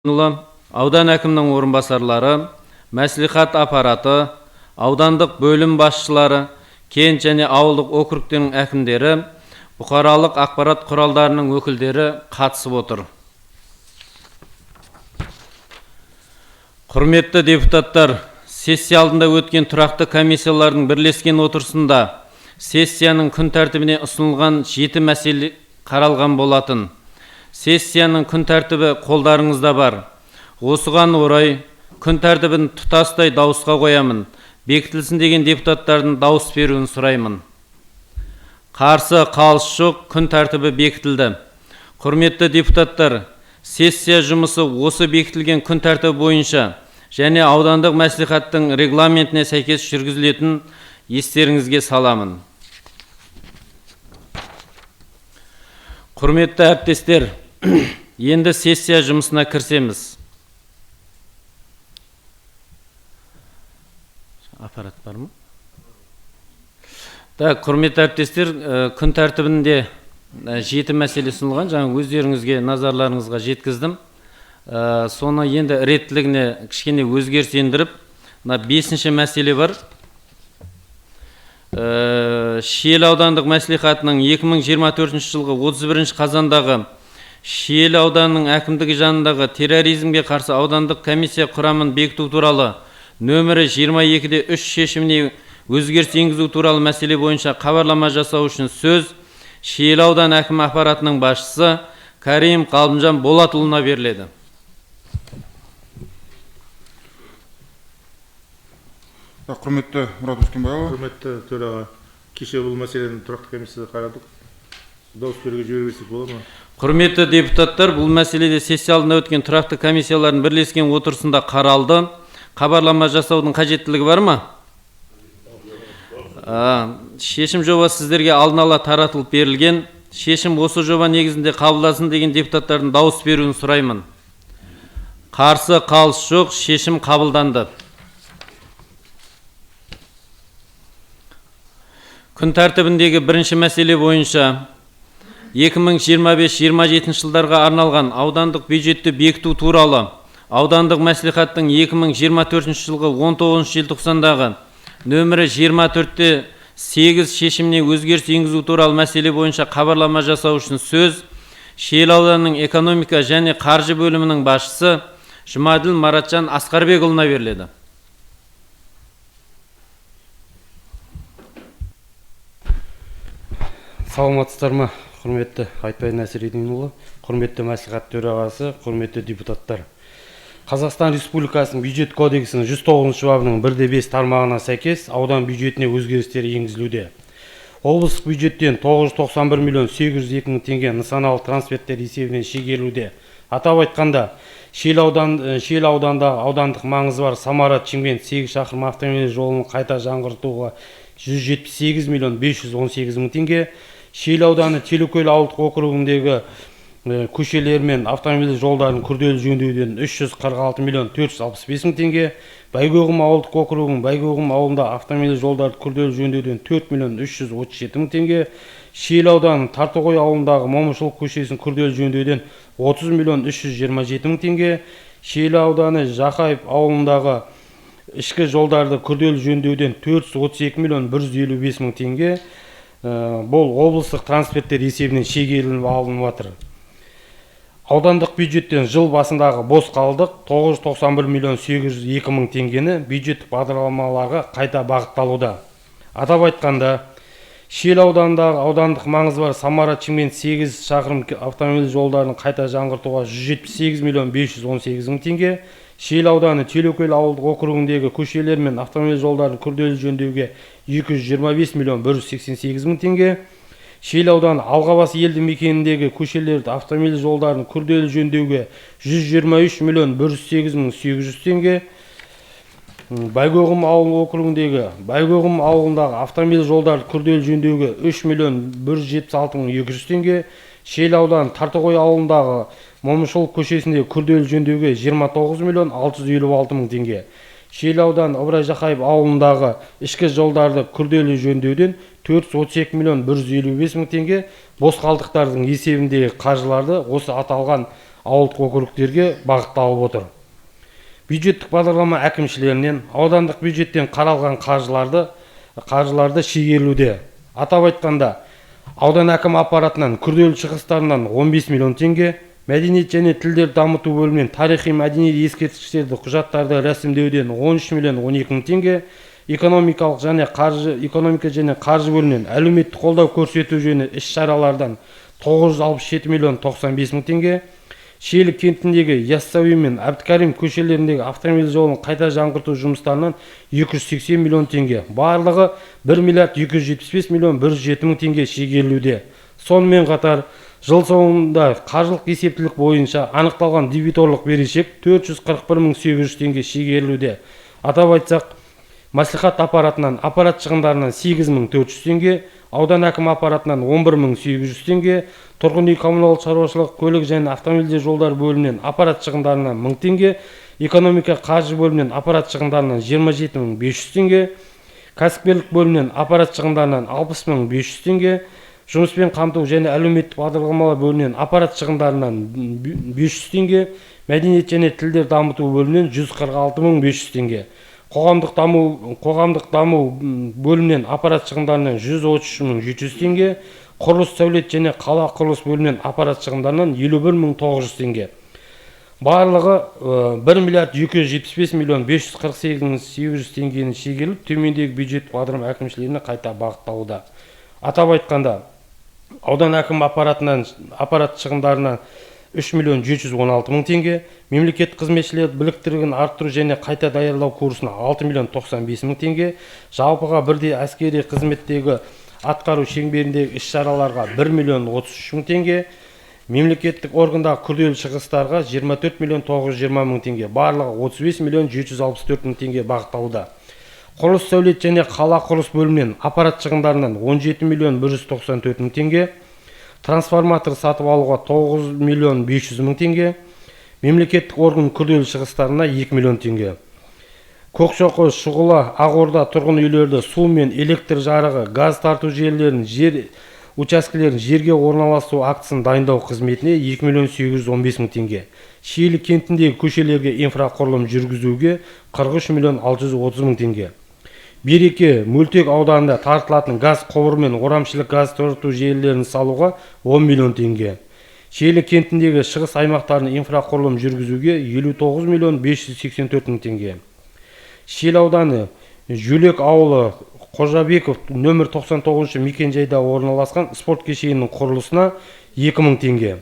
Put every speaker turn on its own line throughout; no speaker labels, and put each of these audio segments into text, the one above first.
Аудан әкімнің орынбасарлары, мәслихат аппараты, аудандық бөлім басшылары, кент және ауылдық округтердің әкімдері, бұқаралық ақпарат құралдарының өкілдері қатысып отыр. Құрметті депутаттар, сессия алдында өткен тұрақты комиссиялардың бірлескен отырысында сессияның күн тәртібіне ұсынылған 7 мәселе қаралған болатын. Сессияның күн тәртібі қолдарыңызда бар. Осыған орай күн тәртібін тұтастай дауысқа қоямын. Бекітілсін деген депутаттардың дауыс беруін сұраймын. Қарсы қалыс жоқ, күн тәртібі бекітілді. Құрметті депутаттар, сессия жұмысы осы бекітілген күн тәртібі бойынша және аудандық мәслихаттың регламентіне сәйкес жүргізілетін естеріңізге саламын. Құрметті әріптестер, енді сессия жұмысына кірісеміз. Аппарат бар ма? Құрметті әріптестер, күн тәртібінде 7 мәселе ұсынылған, жаңа өздеріңізге назарларыңызға жеткіздім. Соны енді реттілігіне кішкене өзгеріс ендіріп, 5-ші мәселе бар. Шиелі аудандық мәслихатының 2024 жылғы 31 қазандағы Шиелі ауданының әкімдігі жанындағы терроризмге қарсы аудандық комиссия құрамын бекіту туралы нөмірі 22-3 шешіміне өзгеріс енгізу туралы мәселе бойынша хабарлама жасау үшін сөз Шиелі аудан әкім аппаратының басшысы Карим Қалымжан Болатұлына беріледі.
Құрметті Мұрат Өскенбайұлы.
Құрметті төраға, кеше бұл мәселені тұрақты комиссияда қарадық. Дауыс беруге жіберсек болады ма?
Құрметті депутаттар, бұл мәселеде сессия алдында өткен тұрақты комиссиялардың бірлескен отырысында қаралды. Хабарлама жасаудың қажеттілігі бар ма? Шешім жоба сіздерге алдын ала таратылып берілген. Шешім осы жоба негізінде қабылдасын деген депутаттардың дауыс беруін сұраймын. Қарсы қалыс жоқ, шешім қабылданды. Күн тәртібіндегі бірінші мәселе бойынша 2025-27 жылдарға арналған аудандық бюджетті бекіту туралы аудандық мәслихаттың 2024 жылғы 19 желтоқсандағы нөмірі 24-8 шешіміне өзгеріс енгізу туралы мәселе бойынша хабарлама жасау үшін сөз Шиелі ауданының экономика және қаржы бөлімінің басшысы Жұмаділ Маратжан Асқарбекұлына беріледі.
Саламатсыздар ма, құрметті Айтбай Нәсіреддинұлы, құрметті мәслихат төрағасы, құрметті депутаттар. Қазақстан Республикасының бюджет кодексінің 109 бабының 1-5 тармағына сәйкес аудан бюджетіне өзгерістер енгізілуде. Облыстық бюджеттен 991 миллион 802 мың теңге нысаналы трансферттер есебінен шегерілуде. Атап айтқанда, Шиелі аудандағы аудандық маңызы бар Самара-Шымкент 8 шақырым автомобиль жолын қайта жаңғыртуға 178 миллион 518 мың теңге, Шиелі ауданы Телекөл ауылдық округіндегі көшелер мен автомобиль жолдарын күрделі жөндеуден 346 миллион 465 мың теңге, Байгоғым ауылдық округінің Байгоғым ауылында автомобиль жолдарды күрделі жөндеуден 4 миллион 337 мың теңге, Шиелі ауданы Тартоғай ауылындағы Момышұлы көшесін күрделі жөндеуден 30 миллион 327 мың теңге, Шиелі ауданы Жақаев ауылындағы ішкі жолдарды күрделі жөндеуден 432 миллион 155 мың теңге, бұл облыстық трансферттер есебінен шегеріліп алынып жатыр. Аудандық бюджеттен жыл басындағы бос қалдық 991 миллион 802 мың теңгені бюджеттік бағдарламаларға қайта бағытталуда. Атап айтқанда, Шиелі ауданындағы аудандық маңызы бар Самара-Шымкент 8 шақырым автомобиль жолдарын қайта жаңғыртуға 178 миллион 518 мың теңге, Шиелі ауданы Телекөл ауылдық округіндегі көшелер мен автомобиль жолдарын күрделі жөндеуге 225 миллион 188 мың теңге, Шиелі ауданы Алғабас елді мекеніндегі көшелерді автомобиль жолдарын күрделі жөндеуге 123 миллион 108 мың 800 теңге, Байгоғым ауыл округіндегі Байгоғым ауылындағы автомобиль жолдарды күрделі жөндеуге 3 миллион 176 мың 200 теңге, Шиелі ауданы Тартоғай ауылындағы Момышұлы көшесінде күрделі жөндеуге 29 миллион 656 мың теңге. Шиелі ауданы Ыбырай Жақаев ауылындағы ішкі жолдарды күрделі жөндеуден 432 миллион 155 мың теңге. Бос қалдықтардың есебіндегі қаржыларды осы аталған ауылдық округтерге бағытталып отыр. Бюджеттік бағдарлама әкімшілерінен аудандық бюджеттен қаралған қаржыларды шегерілуде. Атап айтқанда, аудан әкім аппаратынан күрделі шығыстарынан 15 миллион теңге, мәдениет және тілдер дамыту бөлімінен тарихи мәдени ескерткіштерді құжаттарды рәсімдеуден 13 миллион 12 мың теңге, экономика және қаржы бөлімінен әлеуметтік қолдау көрсету жөнінде іс-шаралардан 967 миллион 95 мың теңге, Шиелі кентіндегі Яссауи мен Әбдікәрім көшелеріндегі автомобиль жолын қайта жаңғырту жұмыстарынан 280 миллион теңге, барлығы 1 миллиард 275 миллион 107 мың теңге шегерілуде. Сонымен қатар, жыл соңында қаржылық есептілік бойынша анықталған дебиторлық берешек 441 мың 800 теңге шегерілуде. Атап айтсақ, мәслихат аппаратынан аппарат шығындарынан 8 мың 400 теңге, аудан әкім аппаратынан 11 мың 800 теңге, тұрғын үй коммуналдық шаруашылық, көлік және автомобиль жолдар бөлімінен аппарат шығындарынан 1000 теңге, экономика қаржы бөлімінен аппарат шығындарынан 27 мың 500 теңге, кәсіпкерлік бөлімінен аппарат шығындарынан 60 мың 500 теңге, жұмыспен қамту және әлеуметтік бағдарламалар бөлімінен аппарат шығындарынан 500 теңге, мәдениет және тілдер дамыту бөлімінен 146 мың 500 теңге, қоғамдық даму бөлімінен аппарат шығындарынан 133 мың 700 теңге, құрылыс сәулет және қала құрылыс бөлімінен аппарат шығындарынан 51 мың 900 теңге. Барлығы 1 миллиард 275 миллион 548 мың 800 теңгені шегеріліп, төмендегі бюджет бағдарлама әкімшілеріне қайта бағытталуда. Атап айтқанда, аудан әкім аппарат шығындарынан 3 миллион 716 мың теңге, мемлекет қызметшілер біліктілігін арттыру және қайта даярлау курсына 6 миллион 95 мың теңге, жалпыға бірдей әскери қызметтегі атқару шеңберіндегі іс-шараларға 1 миллион 33 мың теңге, мемлекеттік органдағы күрделі шығыстарға 24 миллион 920 мың теңге, барлығы 35 миллион 764 мың теңге бағытталуда. Құрылыс сәулет және қала құрылыс бөлімінен аппарат шығындарынан 17 миллион 194 мың теңге, трансформатор сатып алуға 9 миллион 500 мың теңге, мемлекеттік орган күрделі шығыстарына 2 миллион теңге. Көкшоқы, Шұғыла, Ақорда тұрғын үйлерді су мен электр жарығы, газ тарту желілерін, жер учаскелерін жерге орналастыру актісін дайындау қызметіне 2 миллион 815 мың теңге. Шиелі кентіндегі көшелерге инфрақұрылым жүргізуге 43 миллион 630 мың теңге. Береке, Мөлтек ауданында тартылатын газ құбыры мен орамшылық газ тарту желілерін салуға 10 миллион теңге. Шиелі кентіндегі шығыс аймақтарын инфрақұрылым жүргізуге 59 миллион 584 мың теңге. Шиелі ауданы Жүлек ауылы Қожабеков нөмір 99 мекенжайда орналасқан спорт кешенінің құрылысына 2000 теңге.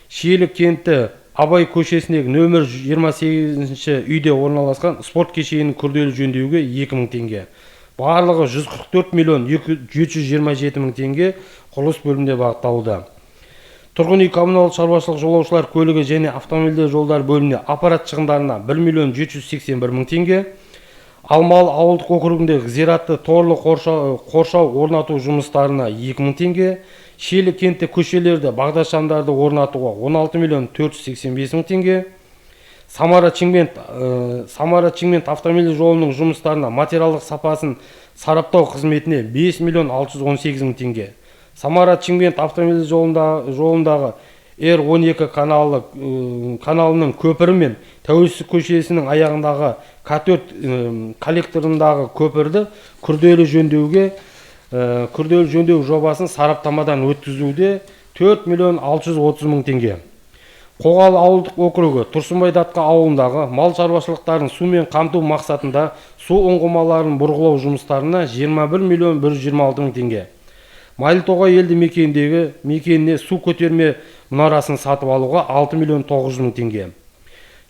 Шиелі кенті Абай көшесіндегі нөмір 28 үйде орналасқан спорт кешенінің күрделі жөндеуге 2000 теңге. Барлығы 144 миллион 727 мың теңге құрылыс бөлімінде бағытталуда. Тұрғын үй коммуналдық шаруашылық жолаушылар көлігі және автомобильдер жолдар бөліміне аппарат шығындарына 1 миллион 781 мың теңге. Алмалы ауылдық округіндегі зиратты торлы қоршау орнату жұмыстарына 2000 теңге. Шиелі кенті көшелерді бағдаршамдарды орнатуға 16 миллион 485 мың теңге. Самара-Чиңмент автомобиль жолының жұмыстарына материалдық сапасын сараптау қызметіне 5 миллион 618 мың теңге. Самара-Чиңмент автомобиль жолындағы R12 каналының көпірі мен Тәуелсіздік көшесінің аяғындағы К4 коллекторындағы көпірді күрделі жөндеу жобасын сараптамадан өткізуде 4 миллион 630 мың теңге. Қоғалы ауылдық округі Тұрсынбай Датқа ауылындағы мал шаруашылықтарын сумен қамту мақсатында су ұңғымаларын бұрғылау жұмыстарына 21 миллион 126 мың теңге. Майлытоғай елді мекеніне су көтерме мұнарасын сатып алуға 6 миллион 900 мың теңге.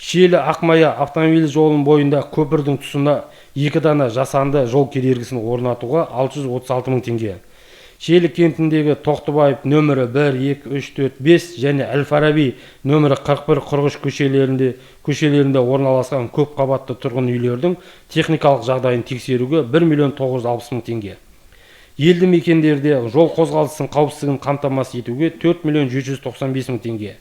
Шиелі Ақмая автомобиль жолының бойында көпірдің тұсында 2 дана жасанды жол кедергісін орнатуға 636 мың теңге. Шиелі кентіндегі Тоқтыбаев нөмірі 1, 2, 3, 4, 5 және Әл-Фараби нөмірі 41-43 көшелерінде орналасқан көп қабатты тұрғын үйлердің техникалық жағдайын тексеруге 1 миллион 960 мың теңге. Елді мекендерде жол қозғалысының қауіпсіздігін қамтамасыз етуге 4 миллион 795 мың теңге.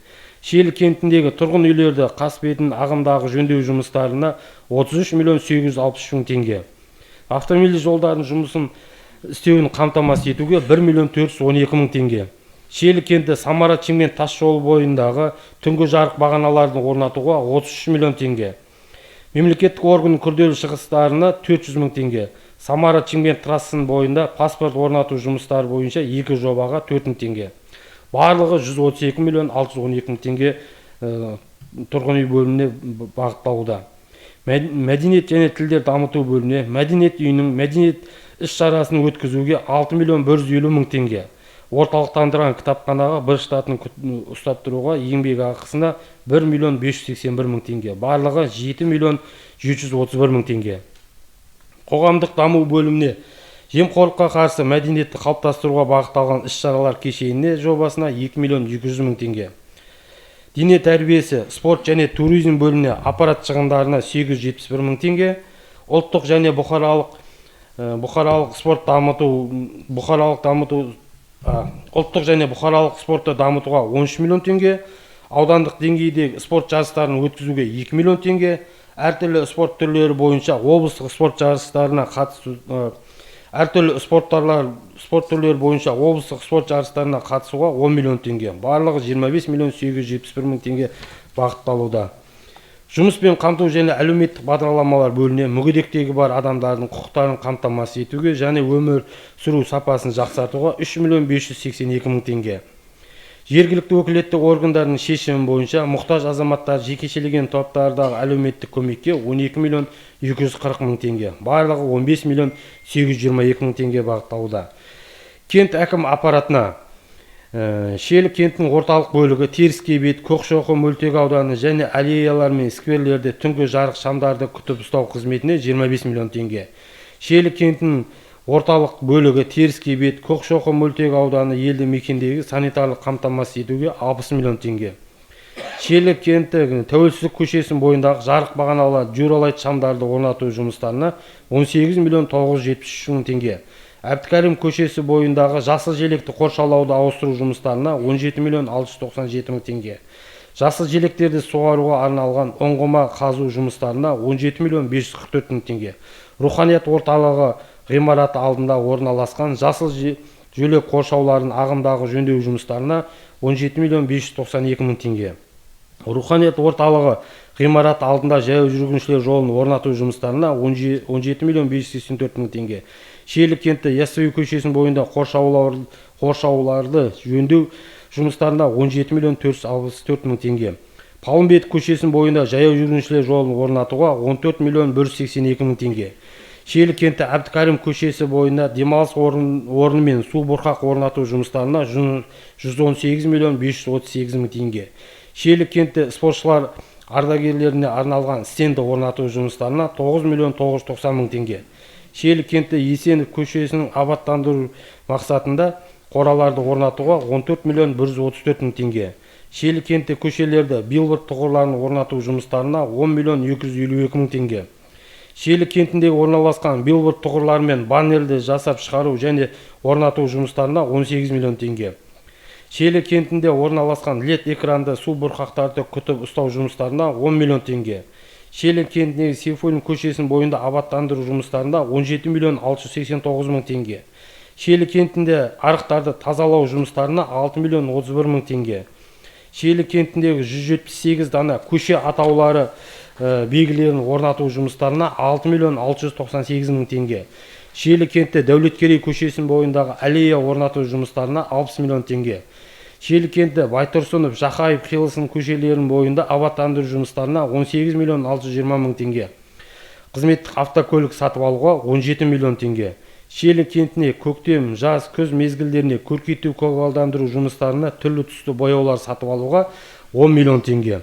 Шиелі кентіндегі тұрғын үйлерді қасбетін ағымдағы жөндеу жұмыстарына 33 миллион 763 мың теңге. Автомобиль жолдарын жұмысын істеуін қамтамасыз етуге 1 миллион 412 мың теңге. Шиелі кенті Самара Чимент тас жолы бойындағы түнгі жарық бағаналарын орнатуға 33 миллион теңге. Мемлекеттік органның күрделі шығыстарына 400 мың теңге. Самара Чимент трассының бойында паспорт орнату жұмыстары бойынша 2 жобаға 4 мың теңге. Барлығы 132 миллион 612 мың теңге тұрғын үй бөліміне бағытталуда. Мәдениет және тілдер дамыту бөліміне мәдениет үйінің мәдениет іс-шарасын өткізуге 6 миллион 150 мың теңге. Орталықтандырған кітапханаға бір штатын ұстап тұруға еңбек ақысына 1 миллион 581 мың теңге. Барлығы 7 миллион 731 мың теңге. Қоғамдық даму бөліміне жемқорлыққа қарсы мәдениетті қалыптастыруға бағытталған іс-шаралар кешеніне жобасына 2 миллион 200 мың теңге. Дене тәрбиесі, спорт және туризм бөліміне аппарат шығындарына 871 мың теңге. Ұлттық және бұқаралық спортты дамытуға 13 миллион теңге. Аудандық деңгейдегі спорт жарыстарын өткізуге 2 миллион теңге. Әртүрлі спорт түрлері бойынша облыстық спорт жарыстарына қатысуға 10 миллион теңге. Барлығы 25 миллион 871 мың теңге бағытталуда. Жұмыспен қамту және әлеуметтік бағдарламалар бөліне мүгедектігі бар адамдардың құқықтарын қамтамасыз етуге және өмір сүру сапасын жақсартуға 3 миллион 582 мың теңге. Жергілікті өкілетті органдардың шешімі бойынша мұқтаж азаматтар жекешелеген топтардағы әлеуметтік көмекке 12 миллион 240 мың теңге. Барлығы 15 миллион 822 мың теңге бағытталуда. Кент әкім аппаратына Шиелі кентінің орталық бөлігі Теріскей бет, Көкшоқы мөлтек ауданы және аллеялар мен скверлерде түнгі жарық шамдарды күтіп ұстау қызметіне 25 миллион теңге. Шиелі кентінің орталық бөлігі Теріскей бет, Көкшоқы мөлтек ауданы елді мекендегі санитарлық қамтамасыз етуге 60 миллион теңге. Шиелі кенті Тәуелсіздік көшесінің бойындағы жарық бағаналар дюралайт шамдарды орнату жұмыстарына 18 миллион 973 мың теңге. Әбдікәрім көшесі бойындағы жасыл желекті қоршаулауды ауыстыру жұмыстарына 17 миллион 697 мың теңге. Жасыл желектерді суғаруға арналған ұңғыма қазу жұмыстарына 17 миллион 544 мың теңге. Руханият орталығы ғимараты алдында орналасқан жасыл желек қоршауларын ағымдағы жөндеу жұмыстарына 17 миллион 592 мың теңге. Руханият орталығы ғимараты алдында жаяу жүргіншілер жолын орнату жұмыстарына 17 миллион 584 мың теңге. Шиелі кенті Яссауи көшесінің бойында қоршауларды жөндеу жұмыстарына 17 миллион 464 мың теңге. Палымбет көшесінің бойында жаяу жүргіншілер жолын орнатуға 14 миллион 182 мың теңге. Шиелі кенті Әбдікәрім көшесі бойында демалыс орны мен су бұрқақ орнату жұмыстарына 118 миллион 538 мың теңге. Шиелі кенті спортшылар ардагерлеріне арналған стенді орнату жұмыстарына 9 миллион 990 мың теңге. Шиелі кенті Есенов көшесінің абаттандыру мақсатында қораларды орнатуға 14 миллион 134 мың теңге. Шиелі кенті көшелерді билборд тұғырларын орнату жұмыстарына 10 миллион 252 мың теңге. Шиелі кентіндегі орналасқан билборд тұғырлары мен баннерді жасап шығару және орнату жұмыстарына 18 миллион теңге. Шиелі кентінде орналасқан лед экранды су бұрқақтарды күтіп ұстау жұмыстарына 10 миллион теңге. Шиелі кентіндегі Сейфуллин көшесінің бойында абаттандыру жұмыстарында 17 миллион 689 мың теңге. Шиелі кентінде арықтарды тазалау жұмыстарына 6 миллион 31 мың теңге. Шиелі кентіндегі 178 дана көше атаулары белгілерін орнату жұмыстарына 6 миллион 698 мың теңге. Шиелі кенті Дәулеткерей көшесінің бойындағы аллея орнату жұмыстарына 60 миллион теңге. Шиелі кенті Байтұрсынов, Жақаев, Қилысын көшелерінің бойында абаттандыру жұмыстарына 18 миллион 620 мың теңге. Қызметтік автокөлік сатып алуға 17 миллион теңге. Шиелі кентіне көктем, жаз, күз мезгілдеріне көркейту көгалдандыру жұмыстарына түрлі түсті бояулар сатып алуға 10 миллион теңге.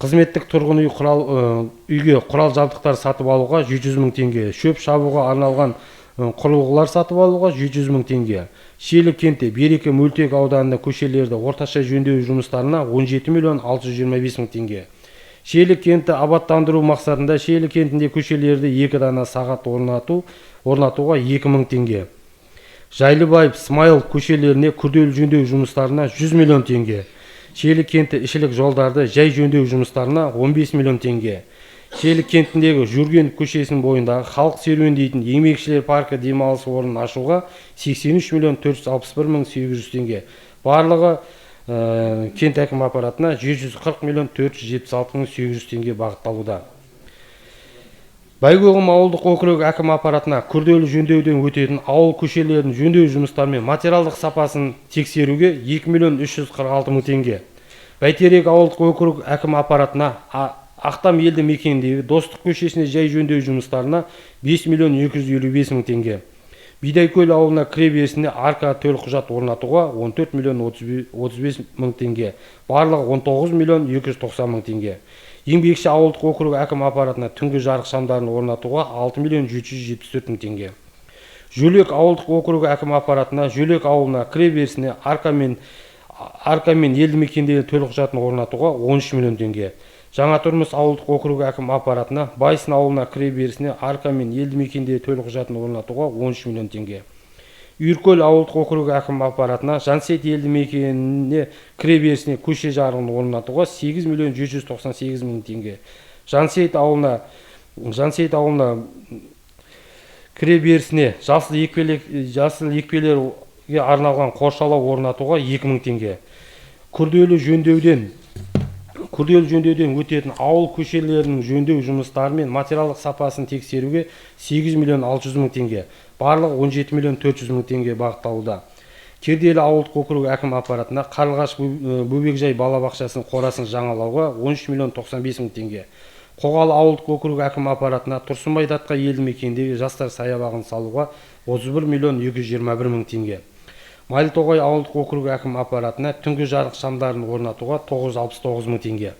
Қызметтік тұрғын үйге құрал жабдықтар сатып алуға 700 мың теңге. Шөп шабуға арналған құрылғылар сатып алуға 700 мың теңге. Шиелі кенті Береке мөлтек ауданында көшелерді орташа жөндеу жұмыстарына 17 миллион 625 мың теңге. Шиелі кенті абаттандыру мақсатында Шиелі кентінде көшелерді 2 дана сағат орнатуға 2 мың теңге. Жайлыбаев, Смайыл көшелеріне күрделі жөндеу жұмыстарына 100 миллион теңге. Шиелі кенті ішілік жолдарды жай жөндеу жұмыстарына 15 миллион теңге. Шиелі кентіндегі Жүрген көшесінің бойындағы халық серуендейтін еңбекшілер паркі демалыс орнын ашуға 83 миллион 461 мың 800 теңге. Барлығы кент әкім аппаратына 740 миллион 476 мың 800 теңге бағытталуда. Байгоғым ауылдық округі әкім аппаратына күрделі жөндеуден өтетін ауыл көшелерінің жөндеу жұмыстары мен материалдық сапасын тексеруге 2 миллион 346 мың теңге. Бәйтерек ауылдық округі әкім аппаратына Ақтам елді мекеніндегі Достық көшесіне жай жөндеу жұмыстарына 5 миллион 255 мың теңге. Бидайкөл ауылына кіреберісіне арка төлқұжат орнатуға 14 миллион 35 мың теңге. Барлығы 19 миллион 290 мың теңге. Еңбекші ауылдық округі әкім аппаратына түнгі жарық шамдарын орнатуға 6 миллион 774 мың теңге. Жөлек ауылдық округі әкім аппаратына Жөлек ауылына кіреберісіне арка мен елді мекендегі төлқұжатын орнатуға 13 миллион теңге. Жаңа Тұрмыс ауылдық округі әкім аппаратына Байсын ауылына кіреберісіне арка мен елді мекендегі төлқұжатын орнатуға 13 миллион теңге. Үйіркөл ауылдық округі әкім аппаратына Жансейіт елді мекеніне кіреберісіне көше жарығын орнатуға 8 миллион 798 мың теңге. Жансейіт ауылына кіреберісіне жасыл екпелерге арналған қоршалау орнатуға 2 мың теңге. Күрделі жөндеуден өтетін ауыл көшелерінің жөндеу жұмыстары мен материалдық сапасын тексеруге 8 миллион 600 мың теңге. Барлығы 17 миллион 400 мың теңге бағытталуда. Керделі ауылдық округі әкім аппаратына Қарлығаш бөбекжай балабақшасының қорасын жаңалауға 13 миллион 95 мың теңге. Қоғалы ауылдық округі әкім аппаратына Тұрсынбай Датқа елді мекеніндегі жастар саябағын салуға 31 миллион 221 мың теңге. Майлытоғай ауылдық округі әкім аппаратына түнгі жарық шамдарын орнатуға 969 мың теңге.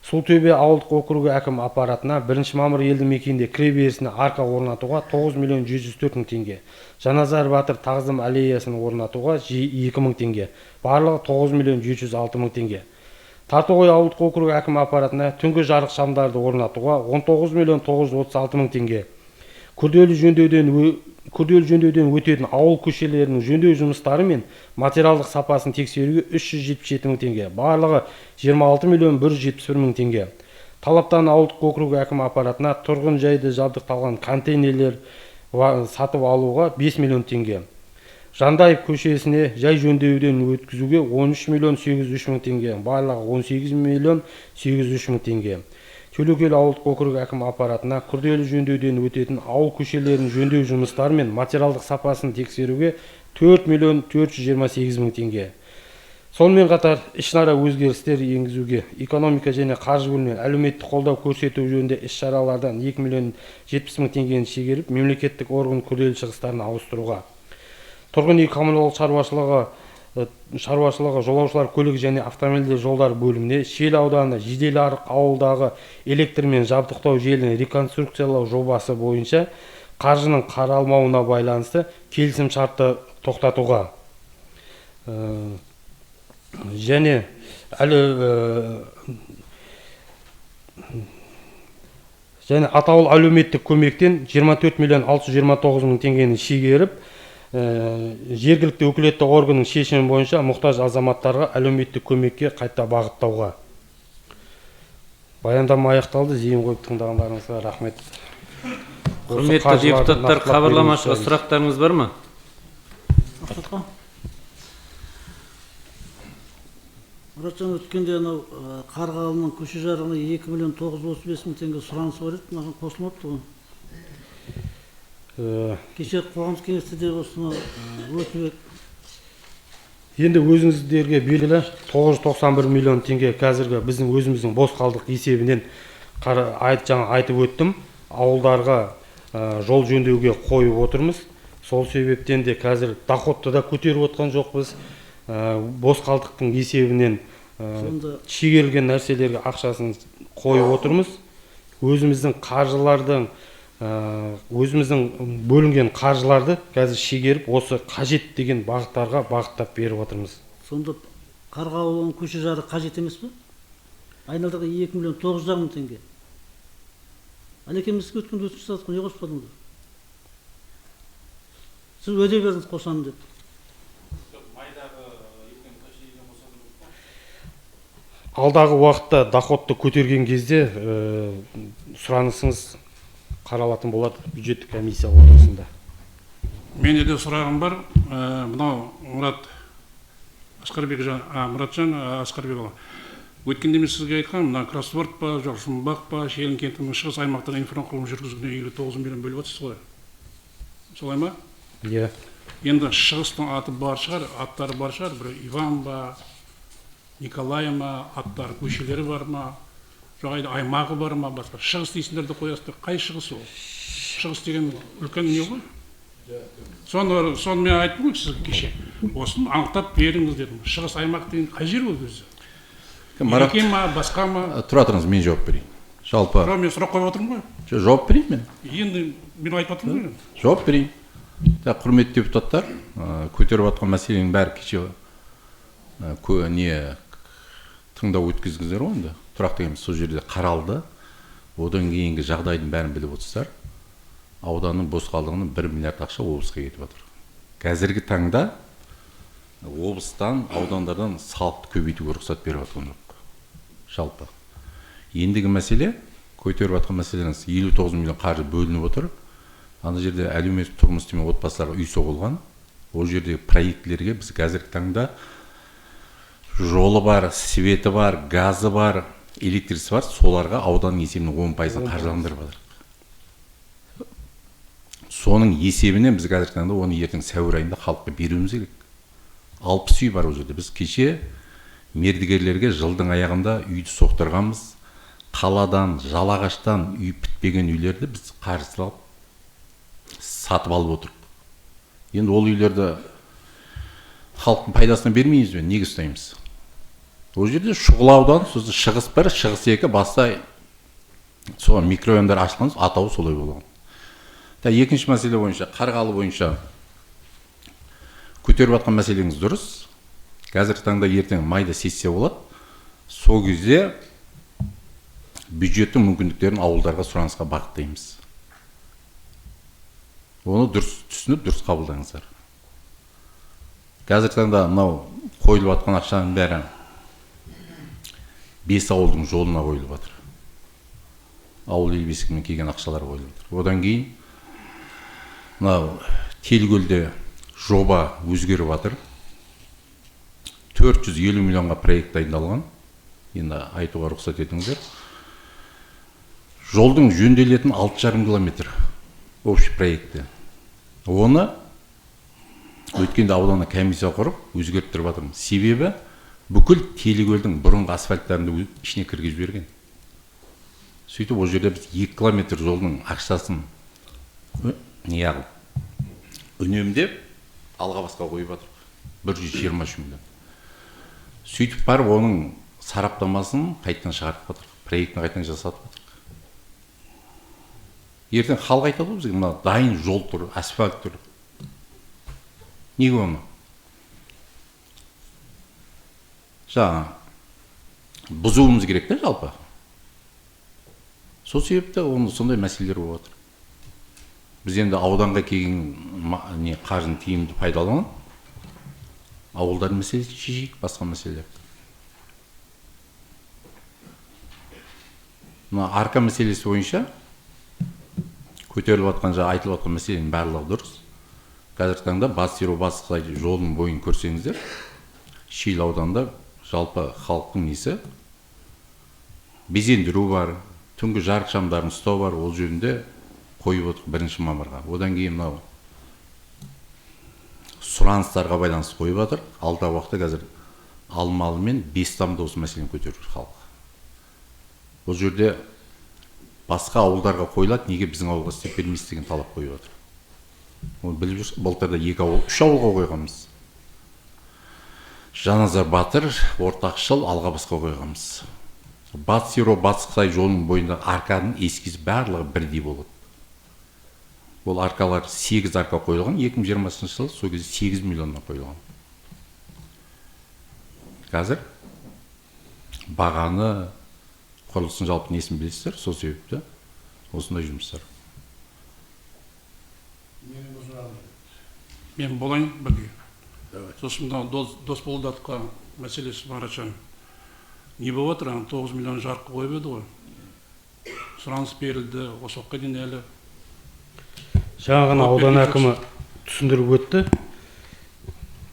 Султөбе ауылдық округі әкім аппаратына 1 мамыр елді мекенінде кіреберісіне арка орнатуға 9 миллион 104 мың теңге. Жаназар Батыр тағзым аллеясын орнатуға 2 мың теңге. Барлығы 9 миллион 706 мың теңге. Тартоғай ауылдық округі әкім аппаратына түнгі жарық шамдарды орнатуға 19 миллион 936 мың теңге. Күрделі жөндеуден өтетін ауыл көшелерінің жөндеу жұмыстары мен материалдық сапасын тексеруге 377 мың теңге. Барлығы 26 миллион 171 мың теңге. Талаптан ауылдық округі әкім аппаратына тұрғын жайды жабдықталған контейнерлер сатып алуға 5 миллион теңге. Жандайып көшесіне жай жөндеуден өткізуге 13 миллион 803 мың теңге. Барлығы 18 миллион 803 мың теңге. Төлөкөл ауылдық округі әкім аппаратына күрделі жөндеуден өтетін ауыл көшелерінің жөндеу жұмыстары мен материалдық сапасын тексеруге 4 миллион 428 мың теңге. Сонымен қатар ішінара өзгерістер енгізуге экономика және қаржы бөлімінен әлеуметтік қолдау көрсету жөнінде іс-шаралардан 2 миллион 70 мың теңгені шегеріп, мемлекеттік орган күрделі шығыстарын ауыстыруға. Тұрғын үй коммуналдық шаруашылығы жолаушылар көлігі және автомобильдер жолдар бөліміне Шел ауданы Жеделарық ауылдағы электрмен жабдықтау желінің реконструкциялау жобасы бойынша қаржының қаралмауына байланысты келісім шартты тоқтатуға және атаулы әлеуметтік көмектен 24 миллион 629 мың теңгені шегеріп, жергілікті өкілетті органның шешімі бойынша мұқтаж азаматтарға әлеуметтік көмекке қайта бағыттауға. Баяндама аяқталды. Зейін қойып тыңдағандарыңызға рахмет.
Құрметті депутаттар, хабарламашыға сұрақтарыңыз бар ма?
Мұратжан, өткенде анау Қарғалының көше жарығына 2 миллион 935 мың теңге сұраныс бар еді, маған қосылмапты ғой. Кеше қоғамдық кеңесте де осыны өтіп.
Енді өзіңіздерге белгілі 991 миллион теңге қазіргі біздің өзіміздің бос қалдық есебінен жаңа айтып өттім. Ауылдарға жол жөндеуге қойып отырмыз. Сол себептен де қазір доходты да көтеріп отқан жоқпыз. Бос қалдықтың есебінен шегерілген нәрселерге ақшасын қойып отырмыз. Өзіміздің қаржылардың өзіміздің бөлінген қаржыларды қазір шегеріп, осы қажет деген бағыттарға бағыттап беріп отырмыз.
Сонда Қарғалының көше жарығы қажет емес пе? Айналдағы 2 миллион 900 мың теңге. Әлекеміз өткенде өтініш жасадық, не қоспадыңыз? Сіз өде бердіңіз қосамын деп.
Алдағы уақытта доходты көтерген кезде сұранысыңыз қаралатын болады бюджеттік комиссия отырысында.
Менде де сұрағым бар. Мынау Мұрат Мұратжан Асқарбекұлы. Өткенде мен сізге айтқан, мына кроссворд па, жоқ жұмбақ па, Шелін кентінің шығыс аймақтағы инфрақұрылым жүргізуіне 59 миллион бөліп отырсыз ғой. Солай ма?
Иә.
Енді шығыстың аты бар шығар, аттары бар шығар, бір Иван ба, Николай ма, аттары көшелері бар ма, жоқ аймағы бар ма, басқа. Шығыс дейсіңдерді қоясыздар. Қай шығыс ол? Шығыс деген үлкен не ғой? Соны мен айттым ғой сізге кеше. Осыны анықтап беріңіз дедім. Шығыс аймақ деген қай жер ол өзі? Ереке ма, басқа ма?
Тұра тұрыңыз, мен жауап берейін. Жалпы.
Мен сұрақ қойып отырмын ғой.
Жауап берейін мен.
Енді мен айтып отырмын ғой.
Жауап берейін. Құрметті депутаттар, көтеріп жатқан мәселенің бәрі кеше тыңдау өткіздіңіздер ғой енді. Тұрақты кеңес сол жерде қаралды. Одан кейінгі жағдайдың бәрін біліп отырсыздар. Ауданның бос қалдығының 1 миллиард ақша облысқа кетіп жатыр. Қазіргі таңда облыстан, аудандардан салықты көбейтуге рұқсат беріп жатқан жоқ. Жалпы. Ендігі мәселе, көтеріп жатқан мәселеңіз 59 миллион қаржы бөлініп отыр. Ана жерде әлеуметтік тұрмыс төмен отбасыларға үй соғылған. Ол жердегі проектілерге біз қазіргі таңда жолы бар, светі бар, газы бар, электрисі бар, соларға ауданның есебінен 10% қаржыландырып жатыр. Соның есебінен біз қазіргі таңда оны ертең сәуір айында халыққа беруіміз керек. 60 үй бар ол жерде. Біз кеше мердігерлерге жылдың аяғында үйді соқтырғанбыз. Қаладан, Жалағаштан үй бітпеген үйлерді біз қаржылап сатып алып отырып. Енді ол үйлерді халықтың пайдасына бермейміз бе? Неге ұстаймыз? Ол жерде Шұғылаудан, сосын шығыс 1, шығыс 2 баста соған микрорайондар ашылғанбыз, атауы солай болған. Екінші мәселе бойынша, Қарғалы бойынша көтеріп жатқан мәселеңіз дұрыс. Қазіргі таңда ертең майда сессия болады. Сол кезде бюджеттің мүмкіндіктерін ауылдарға сұранысқа бағыттаймыз. Оны дұрыс түсініп, дұрыс қабылдаңыздар. Қазіргі таңда мынау қойылып жатқан ақшаның бәрі 5 ауылдың жолына қойылып жатыр. Ауыл ел бесігімен келген ақшалар қойылып жатыр. Одан кейін мынау Телкөлде жоба өзгеріп жатыр. 450 миллионға проект дайындалған. Енді айтуға рұқсат етіңіздер. Жолдың жөнделетін 6,5 километр общий проекті. Оны өткенде ауданы комиссия құрып өзгерттіріп жатырмыз. Себебі бүкіл Телкөлдің бұрынғы асфальттарында ішіне кіргізіп жіберген. Сөйтіп ол жерде біз 2 километр жолдың ақшасын үнемдеп Алғабасқа қойып жатыр. 123 миллион. Сөйтіп барып оның сараптамасын қайтадан шығарып жатыр. Проектін қайтадан жасатып жатыр. Ертең халық айтады ғой бізге, мына дайын жол тұр, асфальт тұр. Неге оны? Жаңа бұзуымыз керек те жалпы. Сол себепті оны сондай мәселелер болып жатыр. Біз енді ауданға келген қаржыны тиімді пайдаланып, ауылдардың мәселесін шешейік, басқа мәселелер. Мына арка мәселесі бойынша көтеріліп жатқан, айтылып жатқан мәселенің барлығы дұрыс. Қазіргі таңда Батыс Еуропа Батыс Қытай жолының бойын көрсеңіздер, Шиелі ауданында жалпы халықтың несі безендіру бар, түнгі жарық шамдарын ұстау бар, ол жөнінде қойып отыр 1 мамырға. Одан кейін мынау сұраныстарға байланысты қойып жатыр. Алдағы уақытта қазір Алмалы мен Бестамда осы мәселені көтеріп жүр халық. Бұл жерде басқа ауылдарға қойылады, неге біздің ауылға істеп бермейсіз деген талап қойып жатыр. Оны біліп жүрсіз, былтырда 2 ауыл, 3 ауылға қойғанбыз. Жаназар Батыр, Ортақшыл, Алғабасқа қойғанбыз. Батыс Еуропа Батыс Қытай жолының бойында арканың эскизі барлығы бірдей болады. Ол аркалар 8 арка қойылған, 2020 жылы сол кезде 8 миллионнан қойылған. Қазір бағаны, құрылысын жалпы несін білесіздер, сол себепті осындай жұмыстар.
Мен болайын бірге. Сосын Досболдатқа мәселесі Маратжан. Не болып отыр? 9 миллион жарық қойып еді ғой. Сұраныс берілді, осы уақытқа дейін әлі.
Жаңа ғана аудан әкімі түсіндіріп өтті.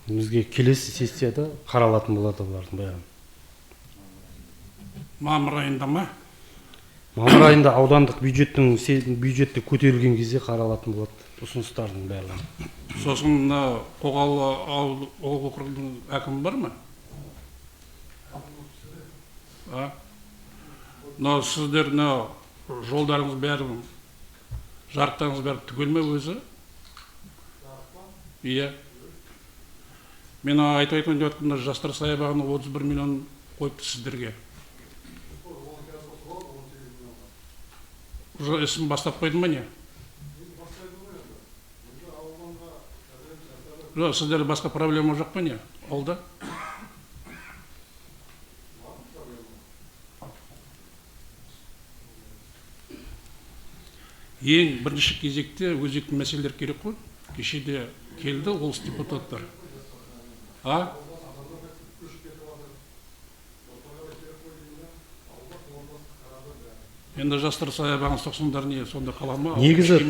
бізге келесі сессияда қаралатын болады олардың бәрі.
мамыр айында ма?
Мамыр айында аудандық бюджетте көтерілген кезде қаралатын болады ұсыныстардың барлығы.
Сосын мына Қоғалы ауыл округінің әкімі бар ма? Мына сіздер жолдарыңыз бәрі, жарықтарыңыз бәрі түгел ме өзі? Иә. Мен айтып айтайын деп жатқанда жастар саябағына 31 миллион қойыпты сіздерге. Уже ісін бастап қойды ма не? Жоқ, сіздерде басқа проблема жоқ па не? Олда? Ең бірінші кезекте өзекті мәселелер керек қой. Кешеде келді облыс депутаттар. Енді жастар саябағын соқсындар не, сонда қала ма?
Негізі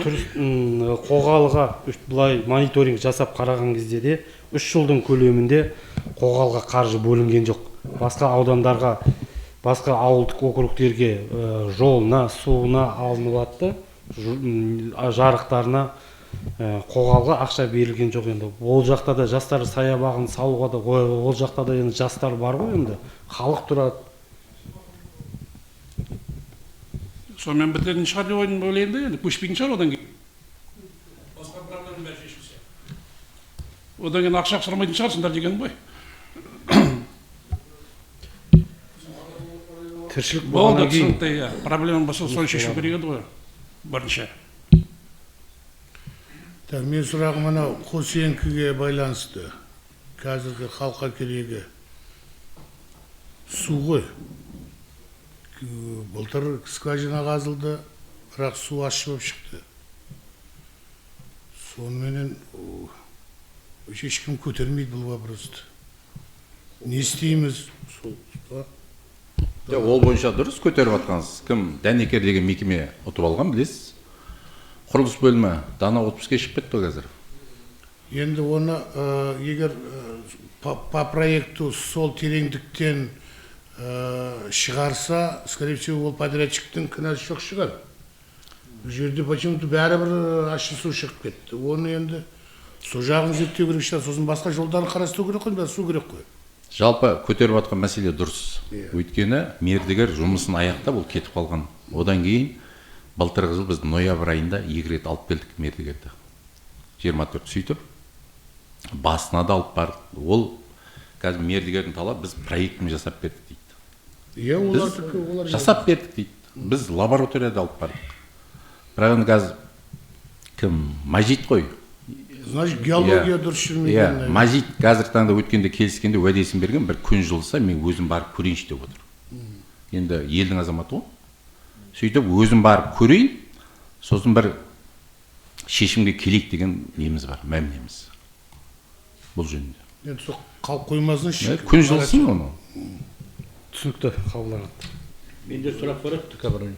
Қоғалыға былай мониторинг жасап қараған кезде де 3 жылдың көлемінде Қоғалыға қаржы бөлінген жоқ. Басқа аудандарға, басқа ауылдық округтерге жолына, суына алынып атты, жарықтарына Қоғалыға ақша берілген жоқ енді. Ол жақта да жастар саябағын салуға да, ол жақта да енді жастар бар ғой енді. Халық тұрады.
Сонымен бітетін шығар деп ойлаймын да енді, көшпейтін шығар одан кейін. Басқа проблема бәрі шешілсе. Одан кейін ақша сұрамайтын шығарсыңдар деген ғой.
Тіршілік
Болды,
болғаннан кейін.
түсінікті, проблема болса соны шешу керек еді ғой. Бірінші.
Мен сұрағым анау Қосенкіге байланысты. Қазіргі халыққа керегі су ғой. Былтыр скважина қазылды, бірақ су ащы болып шықты. Соныменен ешкім көтермейді бұл вопросты. Не істейміз?
Ол бойынша дұрыс көтеріп жатқансыз. Кім Дәнекер деген мекеме ұтып алған білесіз? Құрылыс бөлімі дана 30-ке шығып кетті қазір.
Енді оны егер по проекту сол тереңдіктен шығарса, скорее всего, ол подрядчиктің кінәсі жоқ шығар. Бұл жерде почему-то бәрібір ащы су шығып кетті. Оны енді су жағын зерттеу керек шығар, сосын басқа жолдарын қарастыру керек қой, су керек қой.
Жалпы көтеріп жатқан мәселе дұрыс. Өйткені мердігер жұмысын аяқтап ол кетіп қалған. Одан кейін былтырғы жыл біз ноябрь айында 2 рет алып келдік мердігерді. 24 сөйтіп басына да алып бардық. Ол қазір мердігердің талабы біз проектін жасап бердік дейді. Біз жасап бердік дейді. Біз лабораторияда алып бардық. Бірақ енді қазір кім Мажит қой.
Значит, геология дұрыс жүрмеген.
Мажит қазір таңда өткенде келіскенде уәдесін берген, бір күн жылыса мен өзім барып көрейінші деп отыр. Енді елдің азаматы ғой. Сөйтіп өзім барып көрейін, сосын бір шешімге келейік деген неміз бар, мәмінеміз. Бұл жөнінде.
Енді сол қалып қоймасын
күн жылысын оны.
Түсінікті қабылданады.
Менде сұрақ бар еді, Кабрин.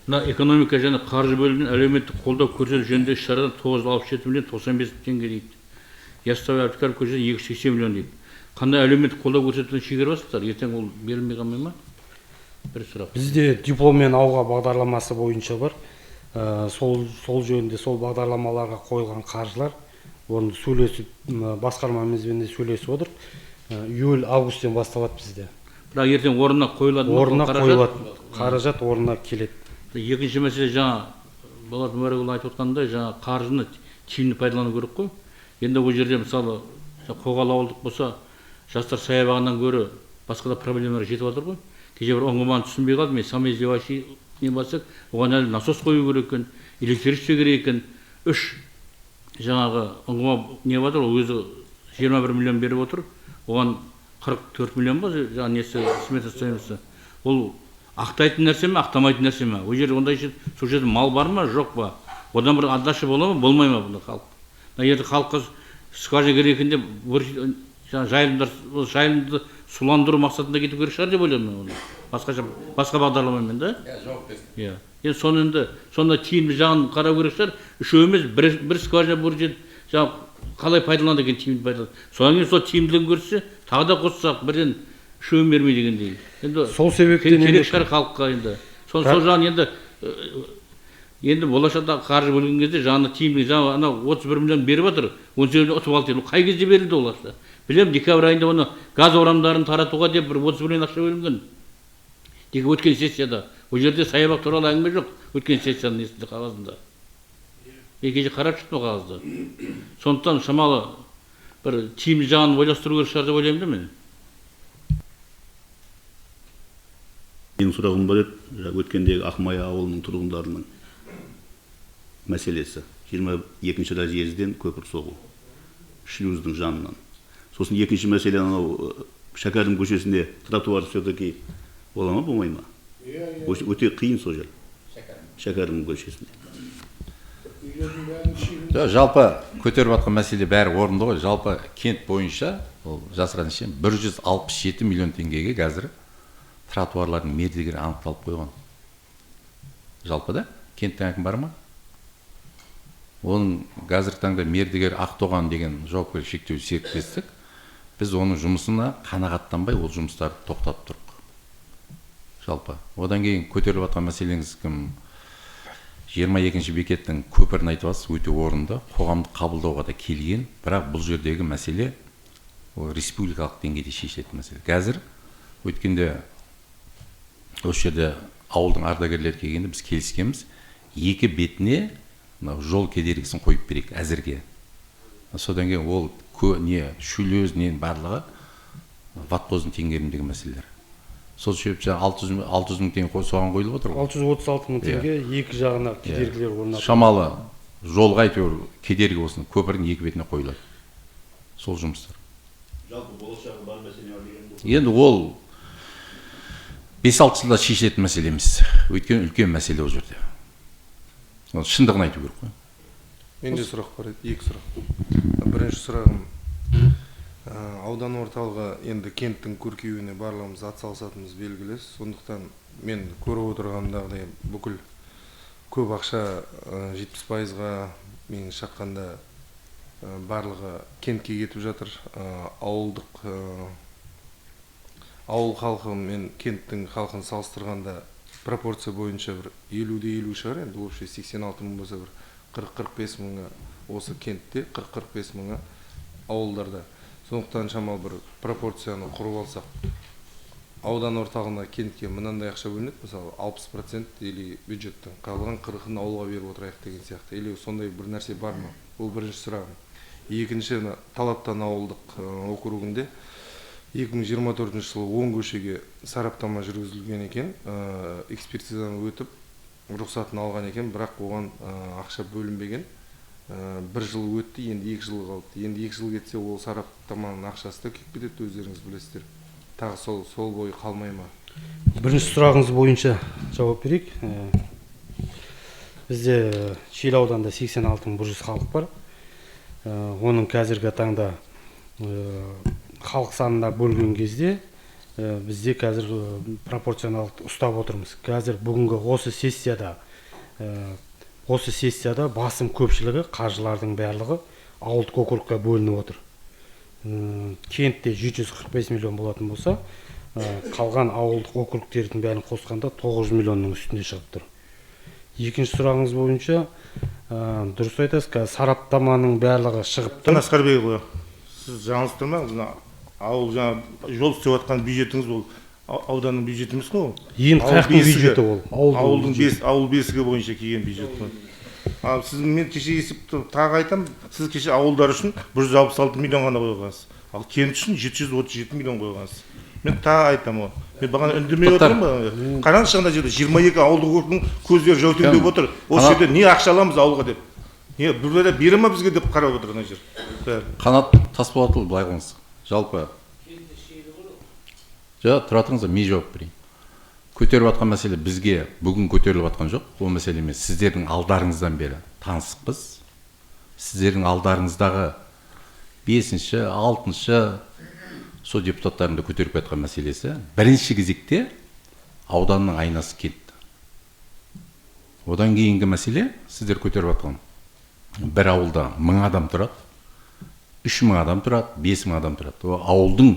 Мына экономика және қаржы бөлімінің әлеуметтік қолдау көрсету жөнінде іс-шарадан 967 миллион 95 теңге дейді. Яссауи Әбдікәрім көшесі 280 миллион дейді. Қандай әлеуметтік қолдау көрсетуді шегеріп жатсыздар? Ертең ол берілмей қалмай ма? Бір сұрақ.
Бізде дипломмен ауылға бағдарламасы бойынша бар. Сол жөнінде сол бағдарламаларға қойылған қаржылар, оны сөйлесіп, басқармамызбен де сөйлесіп отыр. Июль-августтен басталады бізде.
Бірақ ертең орнына қойылады.
Орнына қойылады. Қаражат орнына келеді.
Екінші мәселе жаңа Болат Өмірәліұлы айтып отқандай, жаңа қаржыны тиімді пайдалану керек қой. Енді ол жерде мысалы Қоғалы ауылдық болса, жастар саябағынан гөрі басқа да проблемалар жетіп жатыр ғой. Кеше бір ұңғыманы түсінбей қалдым, мен самый издевающий не бассақ, оған әлі насос қою керек екен, электричество керек екен. 3 жаңағы ұңғыма не жатыр, ол өзі 21 миллион беріп отыр. Оған 44 миллион ба жаңа несі смета стоимости. Ол ақтайтын нәрсе ме, ақтамайтын нәрсе ме? Ол жерде ондай сол жерде мал бар ма, жоқ па? Одан бір отдача бола ма, болмай ма бұл халық? Егер халыққа скважина керек екен деп жайылымды суландыру мақсатында кету керек шығар деп ойлаймын мен. Басқа бағдарламамен да? Иә. Енді соны енді сонда тиімді жағын қарау керек шығар. Үшеу емес, бір скважина бір жерде жаңағы қалай пайдаланады екен, тиімді пайдаланады. Содан кейін сол тиімділігін көрсе, тағы да қоссақ, бірден үшеуін бермей дегендей. Енді
сол себептен
керек шығар халыққа енді. Сол жағын енді болашақта қаржы бөлген кезде жаңа тиімді, жаңа ана 31 миллион беріп жатыр, 17 ұтып алды. Қай кезде берілді ол ақша? Білем, декабрь айында оны газ орамдарын таратуға деп бір 30 миллион ақша бөлінген. Өткен сессияда. Ол жерде саябақ туралы әңгіме жоқ, өткен сессияның несінде қағазында. Кеше қарап шықтым қағазды. Сондықтан шамалы бір тиімді жағын ойластыру керек шығар деп ойлаймын да мен.
Менің сұрағым бар еді, өткендегі Ақмая ауылының тұрғындарының мәселесі. 22-ші разъезден көпір соғу, шлюздың жанынан. Сосын екінші мәселе анау Шәкәрім көшесінде тротуар все-таки бола ма, болмай ма? Өте қиын сол жер. Шәкәрім көшесінде.
Жалпы көтеріп жатқан мәселе бәрі орынды ғой. Жалпы кент бойынша ол жасырған іші 167 миллион теңгеге қазір тротуарлардың мердігері анықталып қойған. Жалпы да кенттің әкімі бар ма? Оның қазіргі таңда мердігер Ақтоған деген жауапкершілігі шектеулі серіктестік. Біз оның жұмысына қанағаттанбай ол жұмыстарды тоқтатып тұрдық. Жалпы. Одан кейін көтеріліп жатқан мәселеңіз кім? 22-ші бекеттің көпірін айтып жатсыз, өте орынды. Қоғамдық қабылдауға да келген, бірақ бұл жердегі мәселе ол республикалық деңгейде шешілетін мәселе. Қазір өткенде осы жерде ауылдың ардагерлері келгенде біз келіскенбіз, екі бетіне жол кедергісін қойып берейік әзірге. Содан кейін ол шүлөз ненің барлығы ватпоздың теңгерімдегі мәселелер. Сол себепті 600 мың теңге соған қойылып отыр.
636 мың теңге екі жағына кедергілер орнатылды.
Шамалы жолға әйтеуір кедергі болсын, көпірдің екі бетіне қойылады. Сол жұмыстар.
Жалпы болашағы бар мәселе бар деген бұл.
Енді ол 5-6 жылда шешілетін мәселе емес. Өйткені үлкен мәселе ол жерде. Шындығын айту керек қой.
Менде сұрақ бар еді, екі сұрақ. Бірінші сұрағым, аудан орталығы енді кенттің көркеюіне барлығымыз атсалысатынымыз белгілі. Сондықтан мен көріп отырғандағыдай бүкіл көп ақша 70%-ға менің шаққанда барлығы кентке кетіп жатыр. Ауыл халқы мен кенттің халқын салыстырғанда пропорция бойынша бір 50-50 шығар, енді общий 86 мың болса бір 40-45 мыңы осы кентте, 40-45 мыңы ауылдарда. Сондықтан шамалы бір пропорцияны құрып алсақ, аудан орталығына кентке мынандай ақша бөлінеді, мысалы 60% или бюджеттің қалған 40-ын ауылға беріп отырайық деген сияқты. Или сондай бір нәрсе бар ма? Бұл бірінші сұрағым. Екінші, Талаптан ауылдық округінде 2024 жылы 10 көшеге сараптама жүргізілген екен, экспертизадан өтіп, рұқсатын алған екен, бірақ оған ақша бөлінбеген. Бір жыл өтті, енді 2 жыл қалды. Енді 2 жыл кетсе, ол сараптаманың ақшасы да кетіп кетеді, өздеріңіз білесіздер. Тағы сол бойы қалмай ма?
Бірінші сұрағыңыз бойынша жауап берейік. Бізде Шел ауданында 86.100 халық бар. Оның қазіргі таңда халық санына бөлген кезде бізде қазір пропорционалдық ұстап отырмыз. Қазір бүгінгі осы сессияда басым көпшілігі қаржылардың барлығы ауылдық округқа бөлініп отыр. Кентте 745 миллион болатын болса, қалған ауылдық округтердің бәрін қосқанда 900 миллионның үстінде шығып тұр. Екінші сұрағыңыз бойынша дұрыс айтасыз, сараптаманың барлығы шығып тұр.
Асқарбекұлы, сіз жаңылыстырмаңыз, ауыл жаңа жол істеп жатқан бюджетіңіз ол ауданның бюджеті емес қой ол.
Ең қаяқтың бюджеті ол.
Ауыл бесігі бойынша келген бюджет қой. Мен кеше есепті тағы айтам, сіз кеше ауылдар үшін 166 миллион ғана қойғансыз. Ал кент үшін 737 миллион қойғансыз. Мен тағы айтам ол. Мен бағана үндемей отырмын ба? Қараңызшы ана жерде 22 ауылдық округтың көздері жәутеңдеп отыр. Осы жерде не ақша аламыз ауылға деп? Не бірде бере ма бізге деп қарап отыр ана жер.
Қанат Тасболатұлы, былай қылыңыз. Жалпы тұра тұрыңыздар, мен жауап берейін. Көтеріп жатқан мәселе бізге бүгін көтеріліп жатқан жоқ. Ол мәселе емес. Сіздердің алдарыңыздан бері танысықпыз. Сіздердің алдарыңыздағы 5-ші, 6-ші сол депутаттарында көтеріп жатқан мәселесі бірінші кезекте ауданның айнасы кент. Одан кейінгі мәселе сіздер көтеріп жатқан бір ауылда 1000 адам тұрады. 3000 адам тұрады, 5000 адам тұрады. О ауылдың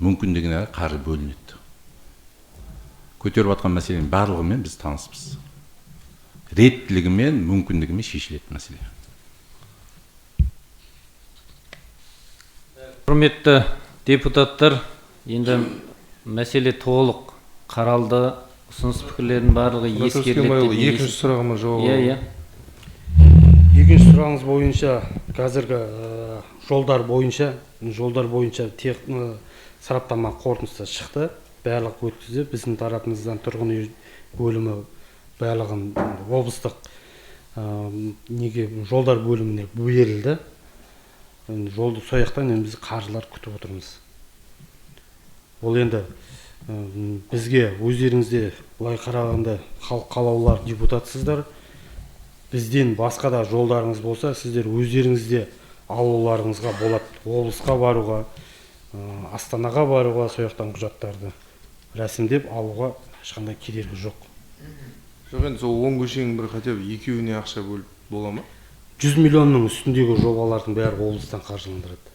мүмкіндігіне қаржы бөлінеді. Көтеріп жатқан мәселенің барлығымен біз таныспыз. Реттілігімен, мүмкіндігімен шешілетін мәселе.
Құрметті депутаттар, енді мәселе толық қаралды, ұсыныс пікірлердің барлығы ескеріледі.
Екінші сұрағыма жауап.
Иә.
Екінші сұрағыңыз бойынша қазіргі жолдар бойынша сараптама қорытындысы шықты. Барлық өткізді. Біздің тарапымыздан тұрғын үй бөлімі барлығын облыстық жолдар бөліміне берілді. Жолды сояқтан біз қаржылар күтіп отырмыз. Ол енді бізге өздеріңізде былай қарағанда халық қалаулылар депутатсыздар. Бізден басқа да жолдарыңыз болса, сіздер өздеріңізде алуларыңызға болады. Облысқа баруға, Астанаға баруға, сояқтан құжаттарды рәсімдеп алуға ешқандай кедергі жоқ.
Жоқ, енді сол 10 көшенің бір хотя бы екеуіне ақша бөліп бола ма?
100 миллионның үстіндегі жобалардың бәрі облыстан қаржыландырады.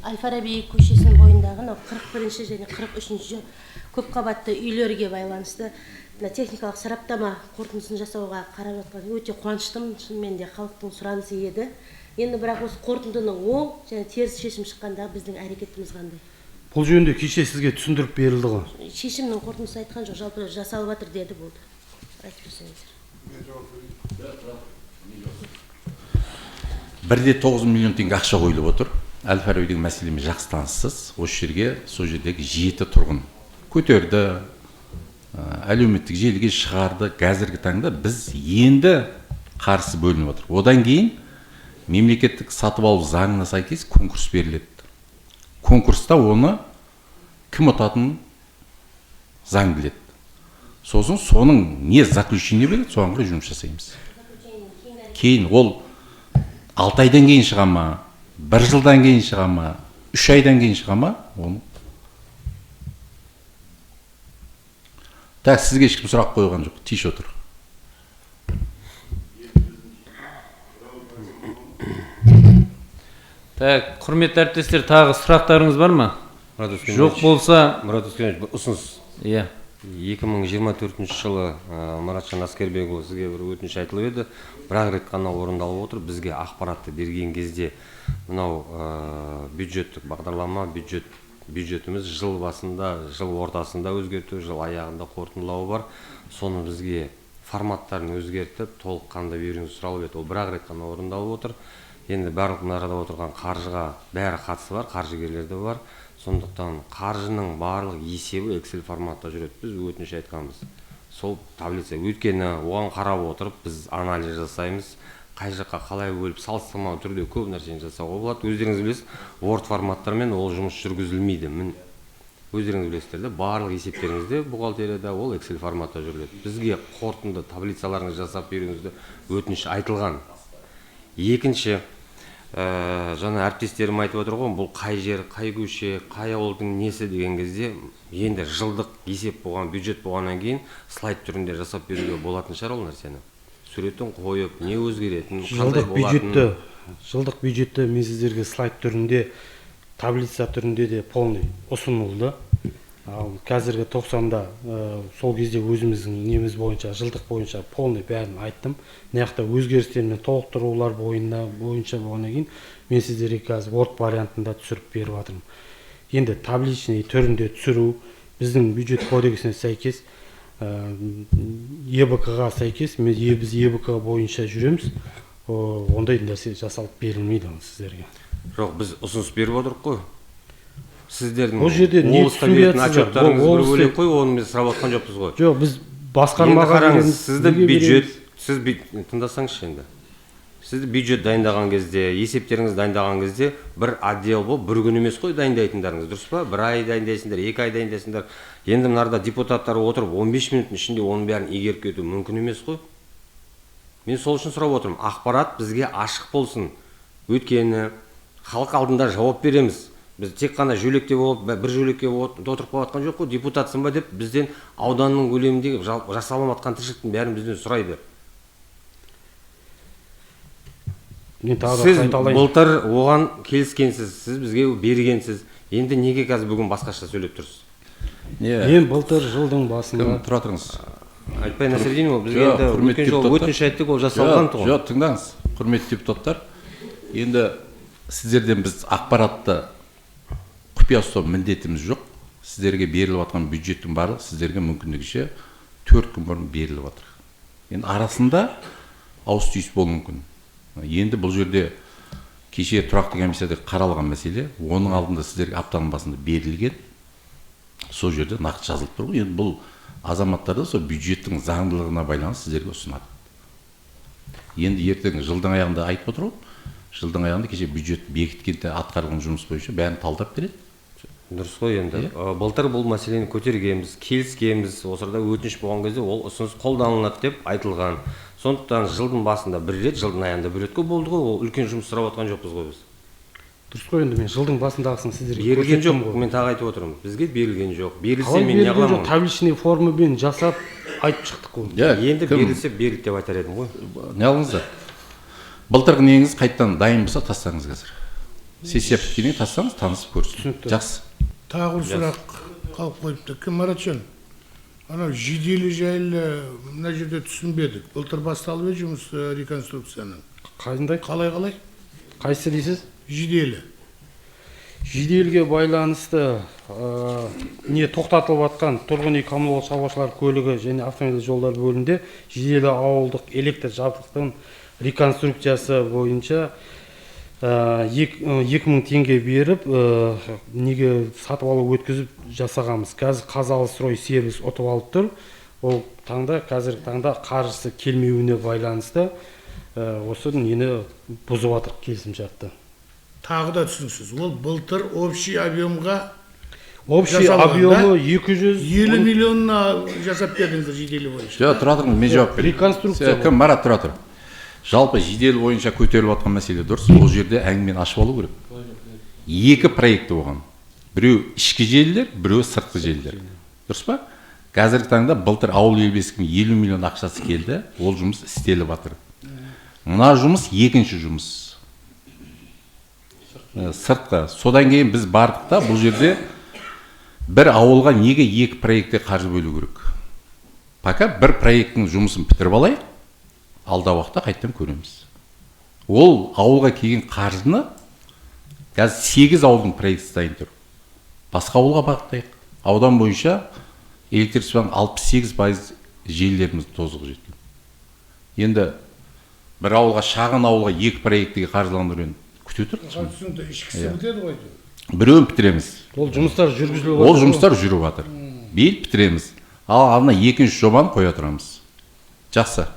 Әл-Фараби көшесінің бойындағы 41-ші және 43-ші көпқабатты үйлерге байланысты техникалық сараптама қорытындысын жасауға қарап жатқан өте қуаныштымын. Шынымен де халықтың сұранысы еді. Енді бірақ осы қорытындының оң және теріс шешім шыққанда біздің әрекетіміз қандай?
Бұл жөнінде кеше сізге түсіндіріп берілді ғой.
Шешімнің қорытындысы айтқан жоқ, жалпы жасалып жатыр деді, болды. Айтып берсеңіздер.
1,9 миллион теңге ақша қойылып отыр. Әл-Фарабидің мәселемен жақсы таныссыз. Осы жерге, сол жердегі 7 тұрғын көтерді, әлеуметтік желіге шығарды. Қазіргі таңда біз енді қарсы бөлініп отыр. Одан кейін мемлекеттік сатып алу заңына сәйкес конкурс беріледі. Конкурста оны кім ұтатынын заң біледі. Сосын соның не заключение береді, соған қарай жұмыс жасаймыз. Кейін ол 6 айдан кейін шыға ма, 1 жылдан кейін шыға ма, 3 айдан кейін шыға ма, оны. Так, сізге ешкім сұрақ қойған жоқ, тиіш отыр.
Так, құрметті әріптестер, тағы сұрақтарыңыз бар ма? Жоқ болса,
Мұрат Өскенович, ұсыныс.
Иә.
2024 жылы Маратжан Аскербекұлы сізге бір өтініш айтылып еді. Бірақ рет қана орындалып отыр. Бізге ақпаратты берген кезде мынау бюджеттік бағдарлама, бюджетіміз жыл басында, жыл ортасында өзгерту, жыл аяғында қорытындылауы бар. Соны бізге форматтарын өзгертіп, толыққанды беруіңізді сұралып еді. Ол бірақ рет қана орындалып отыр. Енді барлық нарада отырған қаржыға бәрі қатысы бар, қаржыгерлер де бар. Сондықтан қаржының барлық есебі Excel форматта жүреді. Біз өтініш айтқанбыз. Сол таблица өткені оған қарап отырып, біз анализ жасаймыз. Қай жаққа қалай бөліп салыстырмалы түрде көп нәрсені жасауға болады. Өздеріңіз білесіз, Word форматтармен ол жұмыс жүргізілмейді. Өздеріңіз білесіздер, барлық есептеріңізде бухгалтерияда ол Excel форматта жүреді. Бізге қорытынды таблицаларыңызды жасап беруіңізді өтініш айтылған. Екінші, жаңа әріптестерім айтып отыр ғой, бұл қай жер, қай көше, қай ауылдың несі деген кезде енді жылдық есеп болған, бюджет болғаннан кейін слайд түрінде жасап беруге болатын шығар ол нәрсені. Суретін қойып, не өзгеретін, қандай болатын.
Жылдық бюджетті мен сіздерге слайд түрінде, таблица түрінде де полный ұсынылды. Қазіргі 90-да сол кезде өзіміздің неміз бойынша, жылдық бойынша полный бәрін айттым. Неяқта өзгерістер мен толықтырулар бойынша болғаннан кейін мен сіздерге қазір Word вариантында түсіріп беріп жатырмын. Енді табличный түрінде түсіру біздің бюджет кодексіне сәйкес, ЕБК-ға сәйкес, біз ЕБК бойынша жүреміз. Ондай нәрсе жасалып берілмейді сіздерге.
Жоқ, біз ұсыныс беріп отырық қой. Сіздердің
облысқа
беретін отчеттарыңыз бір бөлек қой, оны біз сұрап отқан жоқпыз ғой.
Жоқ, біз басқармаға
қараңыз, сізді бюджет, сіз тыңдасаңызшы енді. Сізді бюджет дайындаған кезде, есептеріңіз дайындаған кезде бір отдел болып, бір күн емес қой дайындайтындарыңыз, дұрыс па? Бір ай дайындайсыңдар, 2 ай дайындайсыңдар. Енді мынарда депутаттар отырып 15 минуттың ішінде оның бәрін игеріп кету мүмкін емес қой. Мен сол үшін сұрап отырмын. Ақпарат бізге ашық болсын. Өйткені халық алдында жауап береміз. Біз тек қана жөлекте болып, бір жөлекке отырып қалатқан жоқ қой, депутатсың ба деп бізден ауданның көлеміндегі жасалып жатқан тіршіліктің бәрін бізден сұрайды. Сіз былтыр оған келіскенсіз, сіз бізге бергенсіз. Енді неге қазір бүгін басқаша сөйлеп тұрсыз?
Мен былтыр жылдың басында.
Тұра тұрыңыз.
Айтпай Насреддин ол бізге енді өткен жолы өтініш айттық, ол жасалған тұғын.
Жоқ, тыңдаңыз, құрметті депутаттар. Енді сіздерден біз ақпаратты құпия ұстау міндетіміз жоқ. Сіздерге беріліп жатқан бюджеттің барлығы сіздерге мүмкіндігінше 4 күн бұрын беріліп жатыр. Енді арасында ауыс-түйіс болуы мүмкін. Енді бұл жерде кеше тұрақты комиссияда қаралған мәселе, оның алдында сіздерге аптаның басында берілген, сол жерде нақты жазылып тұр ғой. Енді бұл азаматтарды сол бюджеттің заңдылығына байланысты сіздерге ұсынады. Енді ертең жылдың аяғында айтып отыр ғой, жылдың аяғында кеше бюджет бекіткенде атқарылған жұмыс бойынша бәрін талдап береді.
Дұрыс қой енді. Былтыр бұл мәселені көтергенбіз, келіскенбіз, осырда өтініш болған кезде ол ұсыныс қолданылады деп айтылған. Сондықтан жылдың басында бір рет, жылдың аяғында бір рет болды ғой, ол үлкен жұмыс сұрап отқан жоқпыз ғой біз.
Дұрыс қой енді, мен жылдың басындағысын сіздерге
берілген жоқ, мен тағы айтып отырмын. Бізге берілген жоқ. Берілсе мен не қыламын?
Табличный формамен жасап айтып шықтық қой.
Енді берілсе берілді деп айтар едім ғой.
Не алыңыздар? Былтырғы неңіз қайттан дайын болса тастаңыз қазір. Сессия біткеннен тастаңыз, танысып көрсін. Жақсы.
Тағы бір сұрақ қалып қойыпты. Кім Маратжан? Анау жиделі жайлы мына жерде түсінбедік. Былтыр басталып еді жұмыс реконструкцияның.
Қайсындай?
Қалай?
Қайсы дейсіз?
Жиделі.
Жиделге байланысты не тоқтатылып жатқан тұрғын үй коммуналдық шаруашылық көлігі және автомобиль жолдар бөлімінде жиделі ауылдық электр жабдықтың реконструкциясы бойынша 2000 теңге беріп, неге сатып алу өткізіп жасағамыз. Қазір Қазалыстрой сервис ұтып алып тұр. Ол қазіргі таңда қаржысы келмеуіне байланысты осы нені бұзып жатыр келісімшартты.
Тағы да түсініксіз. Ол былтыр общий объемға
общий объемы 250
миллионна жасап бердіңіздер жиделі бойынша.
Жоқ, тұра тұрыңыз, мен жауап берейін.
Реконструкция.
Кім Марат, тұра тұр. Жалпы жедел бойынша көтеріліп жатқан мәселе дұрыс. Бұл жерде әңгімені ашып алу керек. Екі проекті оған. Біреу ішкі желілер, біреу сыртқы желілер. Дұрыс па? Қазіргі таңда былтыр ауыл ел бесігінің 50 миллион ақшасы келді. Ол жұмыс істеліп жатыр. Мына жұмыс екінші жұмыс. Сыртқы. Содан кейін біз бардық та бұл жерде бір ауылға неге екі проектте қаржы бөлу керек? Пока бір проекттің жұмысын бітіріп алайық. Алда уақытта қайттан көреміз. Ол ауылға келген қаржыны қазір 8 ауылдың проектісі дайын тұр. Басқа ауылға бағыттайық. Аудан бойынша электричествоның 68% желілеріміз тозығы жеткен. Енді бір ауылға, шағын ауылға екі проектіге қаржыландыруын күте тұр.
Ішкісі бітеді ғой.
Біреуін бітіреміз.
Ол жұмыстар жүргізіліп жатыр.
Ол жұмыстар жүріп жатыр. Бел бітіреміз. Ал алдына екінші жобаны қоя тұрамыз. Жақсы.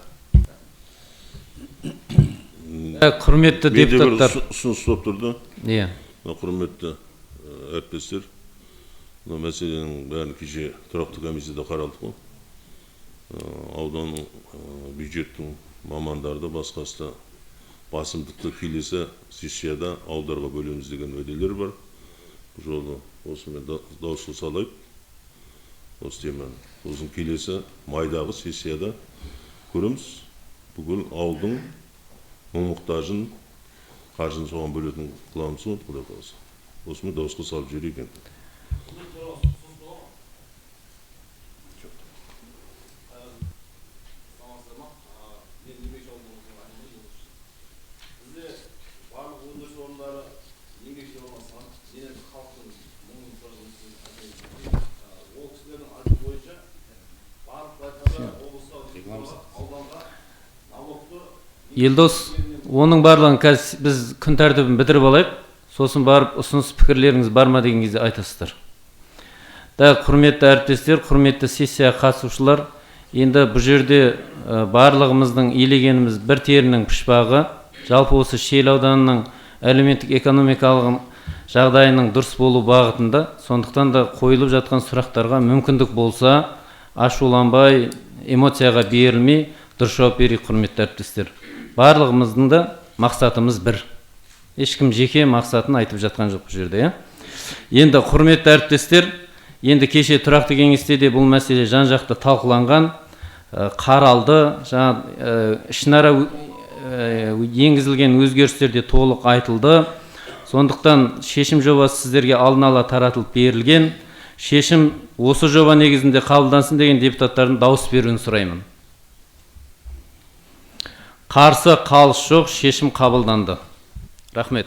Құрметті депутаттар.
Ұсыныс болып тұрды.
Иә.
Құрметті әріптестер. Мына мәселенің бәрін кеше тұрақты комиссияда қаралдық қой. Ауданның бюджеттің мамандарды басқасы басымдықты келесі сессияда ауылдарға бөлеміз деген уәделер бар. Бұл жолы осымен дауысқа салайық. Осы теманы. Сосын келесі майдағы сессияда көреміз. Бүгін ауылдың мұқтажын қаржыны соған бөлетін қыламыз ғой, құдай қаласа. Осымен дауысқа салып жіберейік енді.
Елдос, оның барлығын қазір біз күн тәртібін бітіріп алайық, сосын барып ұсыныс пікірлеріңіз бар ма деген кезде айтасыздар. Құрметті әріптестер, құрметті сессия қатысушылар, енді бұл жерде барлығымыздың елегеніміз бір терінің пұшпағы, жалпы осы Шиелі ауданының әлеуметтік экономикалық жағдайының дұрыс болу бағытында, сондықтан да қойылып жатқан сұрақтарға мүмкіндік болса, ашуланбай, эмоцияға берілмей, дұрыс жауап берейік, құрметті әріптестер. Барлығымыздың да мақсатымыз бір. Ешкім жеке мақсатын айтып жатқан жоқ бұл жерде. Енді құрметті әріптестер, енді кеше тұрақты кеңесте де бұл мәселе жан-жақты талқыланған, қаралды, ішінара енгізілген өзгерістер де толық айтылды. Сондықтан шешім жобасы сіздерге алдын ала таратылып берілген. Шешім осы жоба негізінде қабылдансын деген депутаттардың дауыс беруін сұраймын. Қарсы, қалыс жоқ, шешім қабылданды. Рахмет.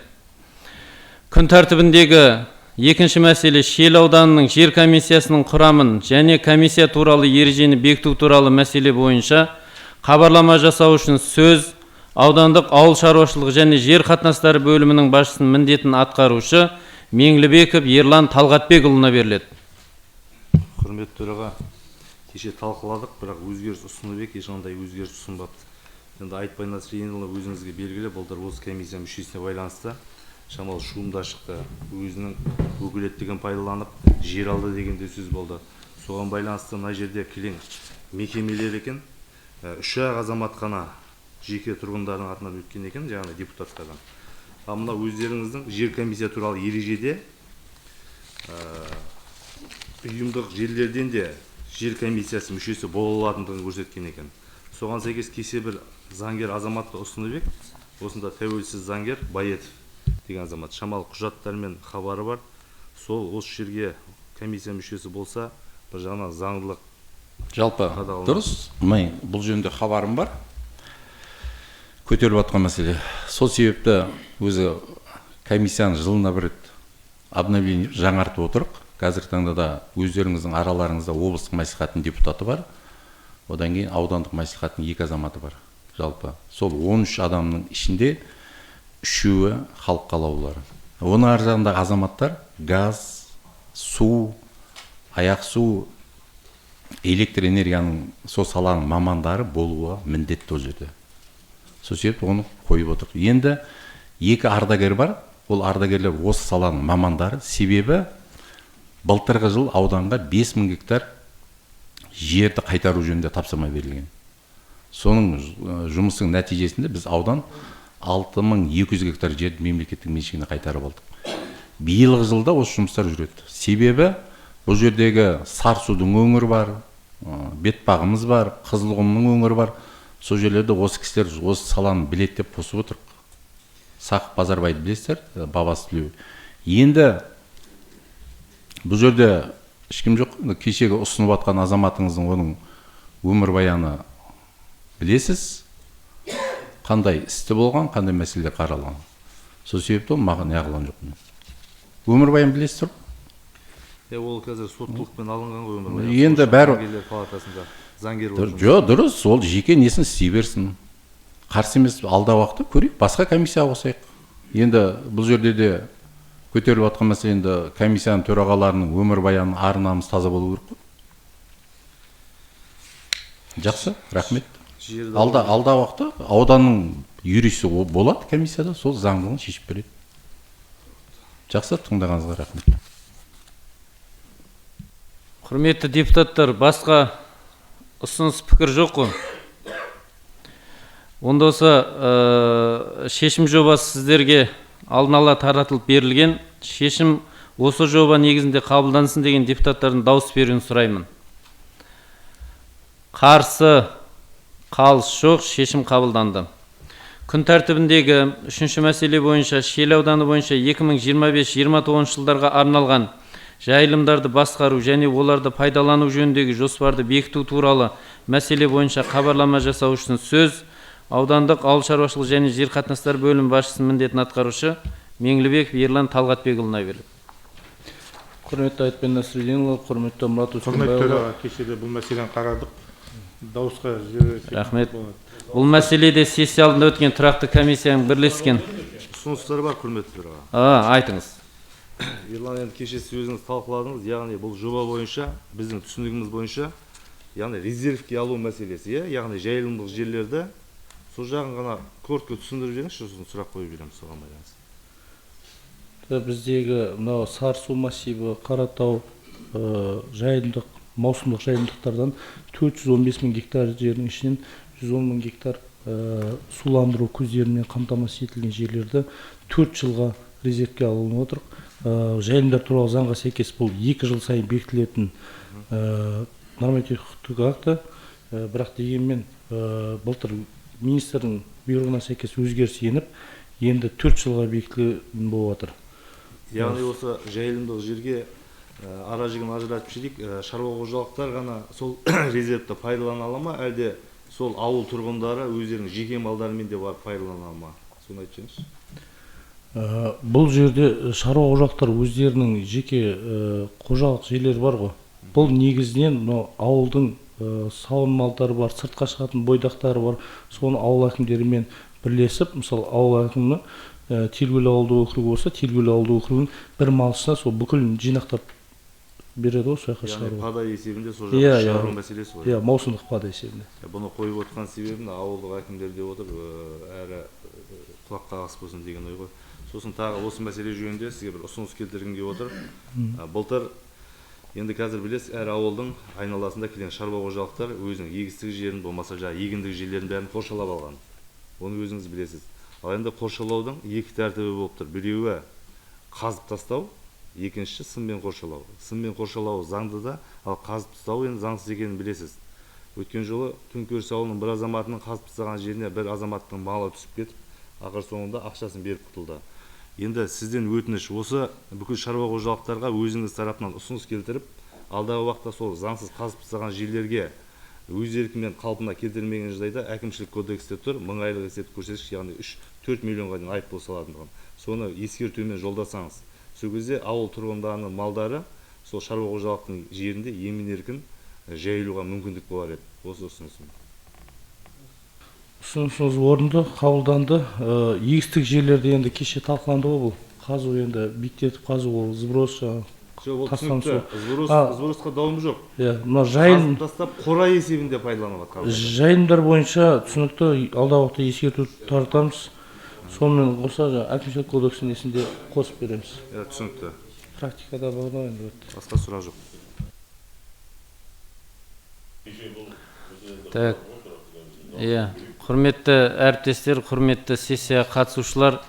Күн тәртібіндегі екінші мәселе Шиелі ауданының жер комиссиясының құрамын және комиссия туралы ережені бекіту туралы мәселе бойынша хабарлама жасау үшін сөз аудандық ауыл шаруашылығы және жер қатынастары бөлімінің басшысының міндетін атқарушы Меңлібеков Ерлан Талғатбекұлына беріледі.
Құрметті төраға, кеше талқыладық, бірақ өзгеріс ұсынып ешқандай өзгеріс ұсынбапты. Енді Айтбай Насыренұлы өзіңізге белгілі, бұлдар осы комиссия мүшесіне байланысты шамалы шуымда шықты. Өзінің өкілеттігін пайдаланып, жер алды дегенде сөз болды. Соған байланысты мына жерде кілең мекемелер екен, 3 азамат қана жеке тұрғындардың атынан өткен екен, жаңағы депутаттардан. Ал мына өздеріңіздің жер комиссия туралы ережеде ұйымдық жерлерден де жер комиссиясы мүшесі бола алатындығын көрсеткен екен. Соған сәйкес кеше бір заңгер азаматты ұсынып, осында тәуелсіз заңгер Баетов деген азамат шамалы құжаттармен хабары бар. Сол осы жерге комиссия мүшесі болса, бір жағынан заңдылық.
Жалпы дұрыс, бұл жөнінде хабарым бар. Көтеріліп жатқан мәселе. Сол себепті өзі комиссияны жылына бір обновление жаңартып отырық. Қазіргі таңда да өздеріңіздің араларыңызда облыстық мәслихаттың депутаты бар. Одан кейін аудандық мәслихаттың 2 азаматы бар. Жалпы сол 13 адамның ішінде 3-і халық қалаулылары. Оның ар жағында азаматтар газ, су, аяқ су, электр энергияның сол саланың мамандары болуға міндетті ол жерде. Сол себепті оны қойып отыр. Енді 2 ардагер бар. Ол ардагерлер осы саланың мамандары. Себебі былтырғы жыл ауданға 5000 гектар жерді қайтару жөнінде тапсырма берілген. Соның жұмысының нәтижесінде біз аудан 6200 гектар жерді мемлекеттік меншігіне қайтарып алдық. Биылғы жылда осы жұмыстар жүреді. Себебі бұл жердегі Сарсудың өңірі бар, Бетпағымыз бар, Қызылқұмның өңірі бар. Сол жерлерде осы кісілер осы саланы білет деп қосып отырық. Сақып Базарбайды білесіздер, бабасы Тілеу. Енді бұл жерде ешкім жоқ. Кешегі ұсынып атқан азаматыңыздың оның өмір баяны білесіз. Қандай істі болған, қандай мәселелер қаралған. Сол себепті маған яғылған жоқ. Өмір баян білесіздер?
Ол қазір соттылықпен алынған ғой өмір баян.
Енді бәрі
заңгер болып.
Жоқ, дұрыс, ол жеке несін істей берсін. Қарсы емес, алда уақытта көрейік, басқа комиссия қосайық. Енді бұл жерде де көтеріліп жатқан мәселе енді комиссияның төрағаларының өмір баянының ар-намысы таза болу керек қой. Жақсы, рахмет. Алда уақытта ауданның юристі болады комиссияда, сол заңдылығын шешіп береді. Жақсы, тыңдағаныңызға рахмет.
Құрметті депутаттар, басқа ұсыныс пікір жоқ қой? Онда осы шешім жобасы сіздерге алдын ала таратылып берілген. Шешім осы жоба негізінде қабылдансын деген депутаттардың дауыс беруін сұраймын. Қарсы, қалыс жоқ, шешім қабылданды. Күн тәртібіндегі 3-ші мәселе бойынша Шиелі ауданы бойынша 2025-29 жылдарға арналған жайылымдарды басқару және оларды пайдалану жөніндегі жоспарды бекіту туралы мәселе бойынша хабарлама жасау үшін сөз аудандық ауыл шаруашылығы және жер қатынастары бөлім басшысының міндетін атқарушы Меңлібеков Ерлан Талғатбекұлына беріледі.
Құрметті Айтбай Насыренұлы, құрметті Мұрат
Өскенбайұлы. Құрметті кешеде бұл мәселені қарадық. Дауысқа жіберсек.
Рахмет. Бұл мәселеде сессия алдында өткен тұрақты комиссияның бірлескен
ұсыныстары бар, құрметті төраға.
Айтыңыз.
Ерлан, енді кеше өзіңіз талқыладыңыз, яғни бұл жоба бойынша, біздің түсінігіміз бойынша, яғни резервке алу мәселесі, яғни жайылымдық жерлерді сол жағын ғана коротко түсіндіріп жеңізші, сосын сұрақ қойып береміз соған байланысты.
Біздегі мынау Сарсу массиві, Қаратау жайылымдық, маусымдық жайылымдықтардан 415 000 гектар жердің ішінен 110 000 гектар суландыру көздерімен қамтамасыз етілген жерлерді 4 жылға резервке алынып отыр.
жайылымдар туралы заңға сәйкес бұл 2 жыл сайын бекітілетін нормативтік акті, бірақ дегенмен былтыр министрдің бұйрығына сәйкес өзгеріс еніп, енді 4 жылға бекітілген болып отыр.
Яғни осы жайылымдық жерге ара жігін ажыратып жейік, шаруа қожалықтар ғана сол резервті пайдалана ала ма, әлде сол ауыл тұрғындары өздерінің жеке малдарымен де барып пайдалана ала ма? Соны айтсаңыз.
Бұл жерде шаруа қожалықтар өздерінің жеке қожалық жерлері бар ғой. Бұл негізінен ауылдың сауын малдары бар, сыртқа шығатын бойдақтары бар. Соны ауыл әкімдерімен бірлесіп, мысалы ауыл әкімі Телкөл ауылдық округі болса, Телкөл ауылдық округінің бір малшысына сол бүкіл жинақтап береді ғой, сол жаққа шығару.
Яғни пада есебінде сол жаққа шығару мәселесі бар.
Иә, маусымдық пада есебінде.
Бұны қойып отырған себебін ауылдық әкімдер деп отыр, әрі құлаққа ас болсын деген ой ғой. Сосын тағы осы мәселе жөнінде сізге бір ұсыныс келтіргім келіп отыр. Былтыр енді қазір білесіз, әр ауылдың айналасында келген шаруа қожалықтар өзінің егістік жерін, болмаса егіндік жерлерін бәрін қоршалап алған. Оны өзіңіз білесіз. Ал енді қоршалаудың 2 тәртібі болып тұр. Біреуі қазып тастау, екіншісі сыммен қоршалау. Сыммен қоршалау заңды да, ал қазып тастау енді заңсыз екенін білесіз. Өткен жолы Төңкеріс ауылының бір азаматының қазып тастаған жеріне бір азаматтың малы түсіп кетіп, ақыр соңында ақшасын беріп құтылды. Енді сізден өтініш осы бүкіл шаруа қожалықтарға өзіңіз тарапынан ұсыныс келтіріп, алдағы уақытта сол заңсыз қазып тастаған жерлерге өз еркімен қалпына келтірмеген жағдайда әкімшілік кодексте тұр, 1000 айлық есептік көрсеткіш, яғни 3-4 миллионға дейін айыппұл салатындығын. Соны ескертумен жолдасаңыз, сол кезде ауыл тұрғындарының малдары сол шаруа қожалықтың жерінде емін-еркін жайылуға мүмкіндік болар еді. Осы ұсынысым.
Ұсынысыңыз орынды, қабылданды. Егістік жерлерде енді кеше талқыланды ғой бұл. Қазу енді биіктетіп қазу ол сброс
Сбросқа дауым жоқ.
Жайылым
тастап қора есебінде пайдаланып жатқан.
Жайылымдар бойынша түсінікті алдағы уақытта ескерту таратамыз. Сонымен қоса әкімшілік кодекстің есінде қосып береміз.
Түсінікті.
Практикада бар енді.
Басқа сұрақ жоқ.
Так. Құрметті әріптестер, құрметті сессияға қатысушылар,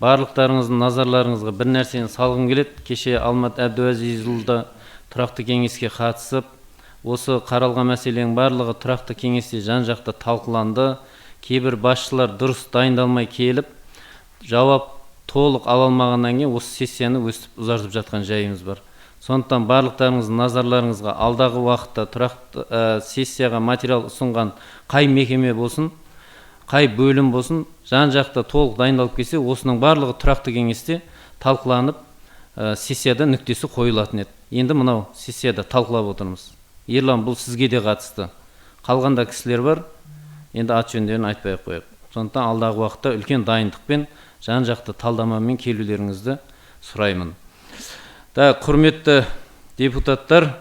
барлықтарыңыздың назарларыңызға бір нәрсені салғым келеді. Кеше Алмат Әбдуәзизұлы тұрақты кеңеске қатысып, осы қаралған мәселенің барлығы тұрақты кеңесте жан-жақты талқыланды. Кейбір басшылар дұрыс дайындалмай келіп, жауап толық ала алмағаннан кейін осы сессияны өстіп ұзартып жатқан жайымыз бар. Сондықтан барлықтарыңыздың назарларыңызға алдағы уақытта тұрақты сессияға материал ұсынған қай мекеме болсын, қай бөлім болсын, жан-жақты толық дайындалып келсе, осының барлығы тұрақты кеңесте талқыланып, сессияда нүктесі қойылатын еді. Енді мынау сессияда талқылап отырмыз. Ерлан, бұл сізге де қатысты. Қалғанда кісілер бар, енді ат жөндерін айтпай қояйық. Сондықтан алдағы уақытта үлкен дайындықпен, жан-жақты талдамамен келулеріңізді сұраймын. Құрметті депутаттар,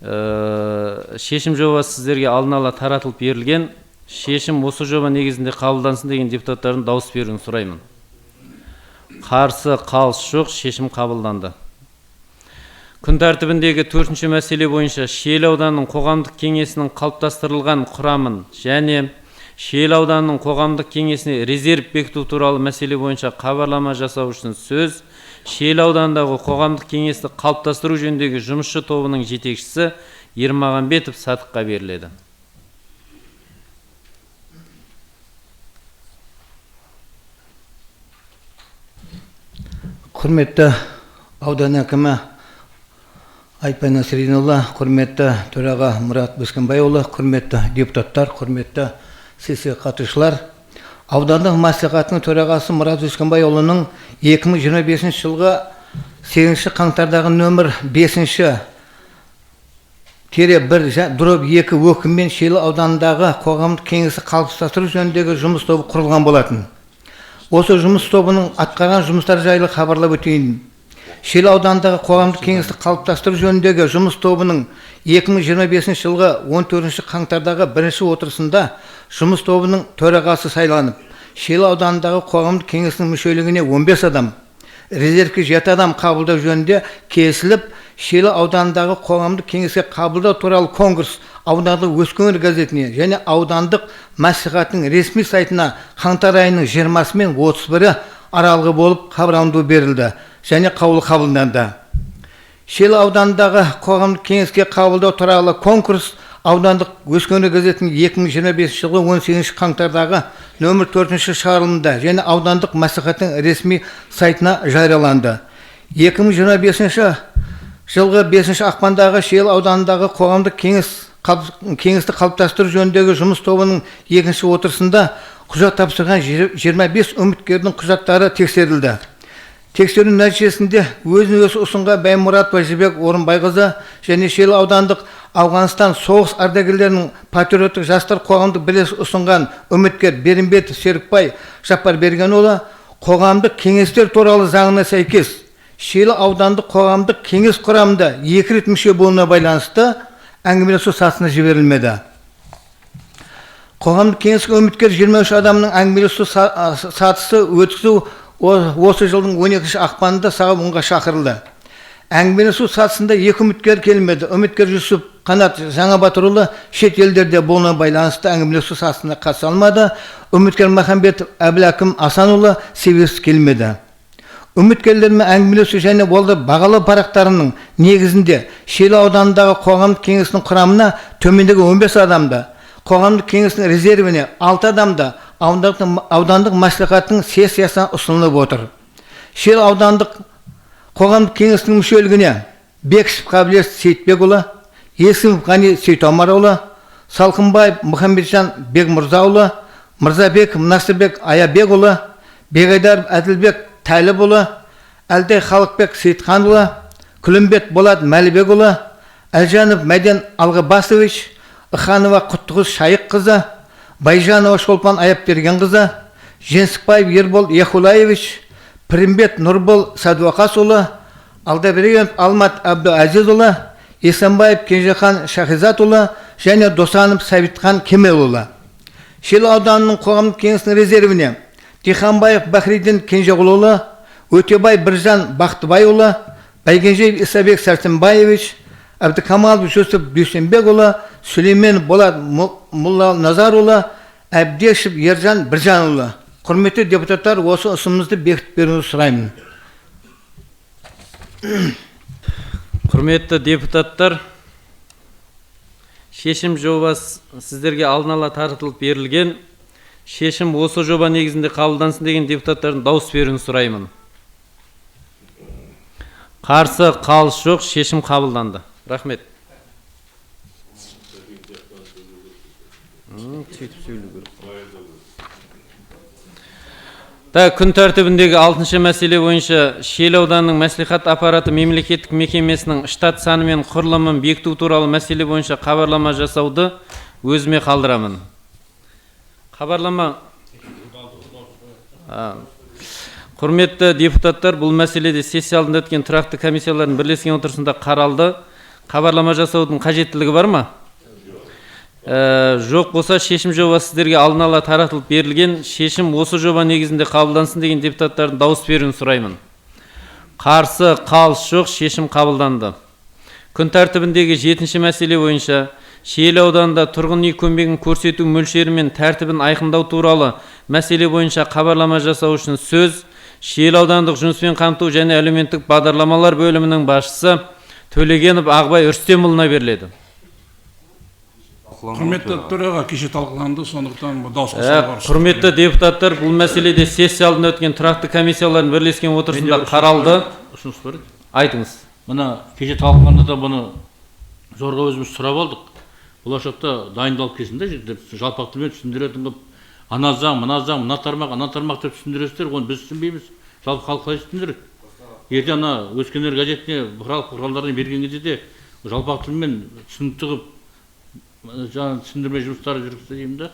шешім жобасы сіздерге алдын ала таратылып берілген. Шешім осы жоба негізінде қабылдансын деген депутаттардың дауыс беруін сұраймын. Қарсы, қалыс жоқ, шешім қабылданды. Күн тәртібіндегі 4-ші мәселе бойынша Шиелі ауданының қоғамдық кеңесінің қалыптастырылған құрамын және Шиелі ауданының қоғамдық кеңесіне резерв бекіту туралы мәселе бойынша хабарлама жасау үшін сөз Шиелі ауданындағы қоғамдық кеңесті қалыптастыру жөніндегі жұмысшы тобының жетекшісі Ермағанбетов Садыққа беріледі.
Құрметті аудан әкімі Айтбай Насреддинұлы, құрметті төраға Мұрат Бескенбайұлы, құрметті депутаттар, құрметті сессия қатысушылар. Аудандық мәслихаттың төрағасы Мұрат Бескенбайұлының 2025 жылғы 8 қаңтардағы нөмір 5-1/2 өкіммен Шиелі ауданындағы қоғамдық кеңесі қалыптастыру жөніндегі жұмыс тобы құрылған болатын. Осы жұмыс тобының атқарған жұмыстары жайлы хабарлап өтейін. Шиелі ауданындағы қоғамдық кеңесті қалыптастыру жөніндегі жұмыс тобының 2025 жылғы 14 қаңтардағы бірінші отырысында жұмыс тобының төрағасы сайланып, Шиелі ауданындағы қоғамдық кеңесінің мүшелігіне 15 адам, резервке 7 адам қабылдау жөнінде келісіліп, Шиелі ауданындағы қоғамдық кеңеске қабылдау туралы конкурс аудандық Өскөңір газетіне және аудандық мәслихаттың ресми сайтына қаңтар айының 20 мен 31 аралығы болып хабарландыру берілді және қаулы қабылданды. Шел ауданындағы қоғамдық кеңеске қабылдау туралы конкурс аудандық Өскемен газетінің 2025 жылғы 18 қаңтардағы нөмір 4 шығарылымында және аудандық мәслихаттың ресми сайтына жарияланды. 2025 жылғы 5 ақпандағы Шел ауданындағы қоғамдық кеңесті қалыптастыру жөніндегі жұмыс тобының екінші отырысында құжат тапсырған 25 үміткердің құжаттары тексерілді. Тексеру нәтижесінде өзін-өзі ұсынған Баймұратова Жібек Орынбайқызы және Шел аудандық Ауғанстан соғыс ардагерлерінің патриоттық жастар қоғамдық бірлестігі ұсынған үміткер Берімбетов Серікбай Жапарбергенұлы қоғамдық кеңестер туралы заңына сәйкес Шел аудандық қоғамдық кеңес құрамында 2 рет мүше болуына байланысты әңгімелесу сатысына жіберілмеді. Қоғамдық кеңеске үміткер 23 адамның әңгімелесу сатысы өткізу осы жылдың 12 ақпанында сағат 10-ға шақырылды. Әңгімелесу сатысында 2 үміткер келмеді. Үміткер Жүсіп Қанат Жаңабатырұлы шет елдерде болуына байланысты әңгімелесу сатысына қатыса алмады. Үміткер Махамбетов Әбіләкім Асанұлы себепсіз келмеді. Үміткерлермен әңгімелесу және болды бағалы парақтарының негізінде Шел ауданындағы қоғамдық кеңесінің құрамына төмендегі 15 адамды, қоғамдық кеңесінің резервіне 6 адамды аудандық мәслихаттың сессиясына ұсынылып отыр. Шел аудандық қоғамдық кеңесінің мүшелігіне Бекішев Қабілет Сейтбекұлы, Есімов Ғани Сейтомарұлы, Салқынбаев Мұхамбетжан Бекмұрзаұлы, Мырзабеков Насырбек Аябекұлы, Бегайдаров Әділбек Тәліпұлы, Әлтай Халықбек Сейтханұлы, Күлімбет Болат Мәлібекұлы, Әлжанов Мәден Алғыбасович, Иханова Құттығыз Шайыққызы, Байжанова Шолпан Аяпбергенқызы, Женсікбаев Ербол Ехулаевич, Пірімбет Нұрбол Садуақасұлы, Алдабергенов Алмат Абдуәзизұлы, Есенбаев Кенжехан Шахизатұлы және Досанов Сәбитхан Кемелұлы. Шел ауданының қоғамдық кеңесінің резервіне Тиханбаев Бахридин Кенжеғұлұлы, Өтебай Біржан Бақтыбайұлы, Байгенжеев Исабек Сәрсенбаевич, Әбдікамалов Жүсіп Дүйсенбекұлы, Сүлеймен Болат Мұлла Назарұлы, Әбдешев Ержан Біржанұлы. Құрметті депутаттар, осы ұсынымызды бекітіп беруіңізді сұраймын.
Құрметті депутаттар, шешім жобасы сіздерге алдын ала таратылып берілген. Шешім осы жоба негізінде қабылдансын деген депутаттардың дауыс беруін сұраймын. Қарсы, қалыс жоқ, шешім қабылданды. Рахмет. Күн тәртібіндегі 6-шы мәселе бойынша Шел ауданының мәслихат аппараты мемлекеттік мекемесінің штат саны мен құрылымын бекіту туралы мәселе бойынша хабарлама жасауды өзіме қалдырамын. Хабарлама. Құрметті депутаттар, бұл мәселеде сессия алдында өткен тұрақты комиссиялардың бірлескен отырысында қаралды. Хабарлама жасаудың қажеттілігі бар ма? Жоқ болса, шешім жобасы сіздерге алдын ала таратылып берілген. Шешім осы жоба негізінде қабылдансын деген депутаттардың дауыс беруін сұраймын. Қарсы, қалыс жоқ, шешім қабылданды. Күн тәртібіндегі 7-ші мәселе бойынша Шел ауданында тұрғын үй көмегін көрсету мөлшері мен тәртібін айқындау туралы мәселе бойынша хабарлама жасау үшін сөз Шел аудандық жұмыспен қамту және әлеуметтік бағдарламалар бөлімінің басшысы Төлегенов Ағбай Үрстемұлына беріледі.
Құрметті төраға, кеше талқыланды, сондықтан дауысқа салуға рұқсат.
Құрметті депутаттар, бұл мәселеде сессия алдында өткен тұрақты комиссиялардың бірлескен отырысында қаралды.
Ұсыныс бар еді.
Айтыңыз.
Мына кеше талқылағанда да бұны зорға өзіміз сұрап алдық. Болашақта дайындалып келсін де, жалпақ тілмен түсіндіретін қылып, ана заң, мына тармақ деп түсіндіресіздер, оны біз түсінбейміз. Жалпы халық қалай түсіндіреді? Ертең ана Өскемен газетіне бұқаралық құралдарына берген кезде де жалпақ тілмен түсінікті қылып, түсіндірме жұмыстары жүргізді деймін да.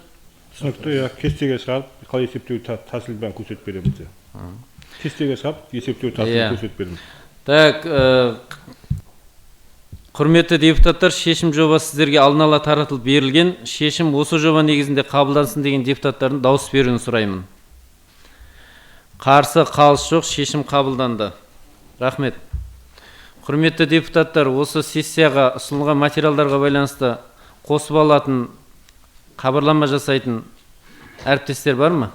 Түсінікті, кестеге шығарып, қалай есептеу тәсілін бәрін көрсетіп береміз. Кестеге шығарып, есептеу тәсілін көрсетіп береміз.
Так, құрметті депутаттар, шешім жобасы сіздерге алдын ала таратылып берілген. Шешім осы жоба негізінде қабылдансын деген депутаттардың дауыс беруін сұраймын. Қарсы, қалыс жоқ, шешім қабылданды. Рахмет. Құрметті депутаттар, осы сессияға ұсынылған материалдарға байланысты қосып алатын, хабарлама жасайтын әріптестер бар ма?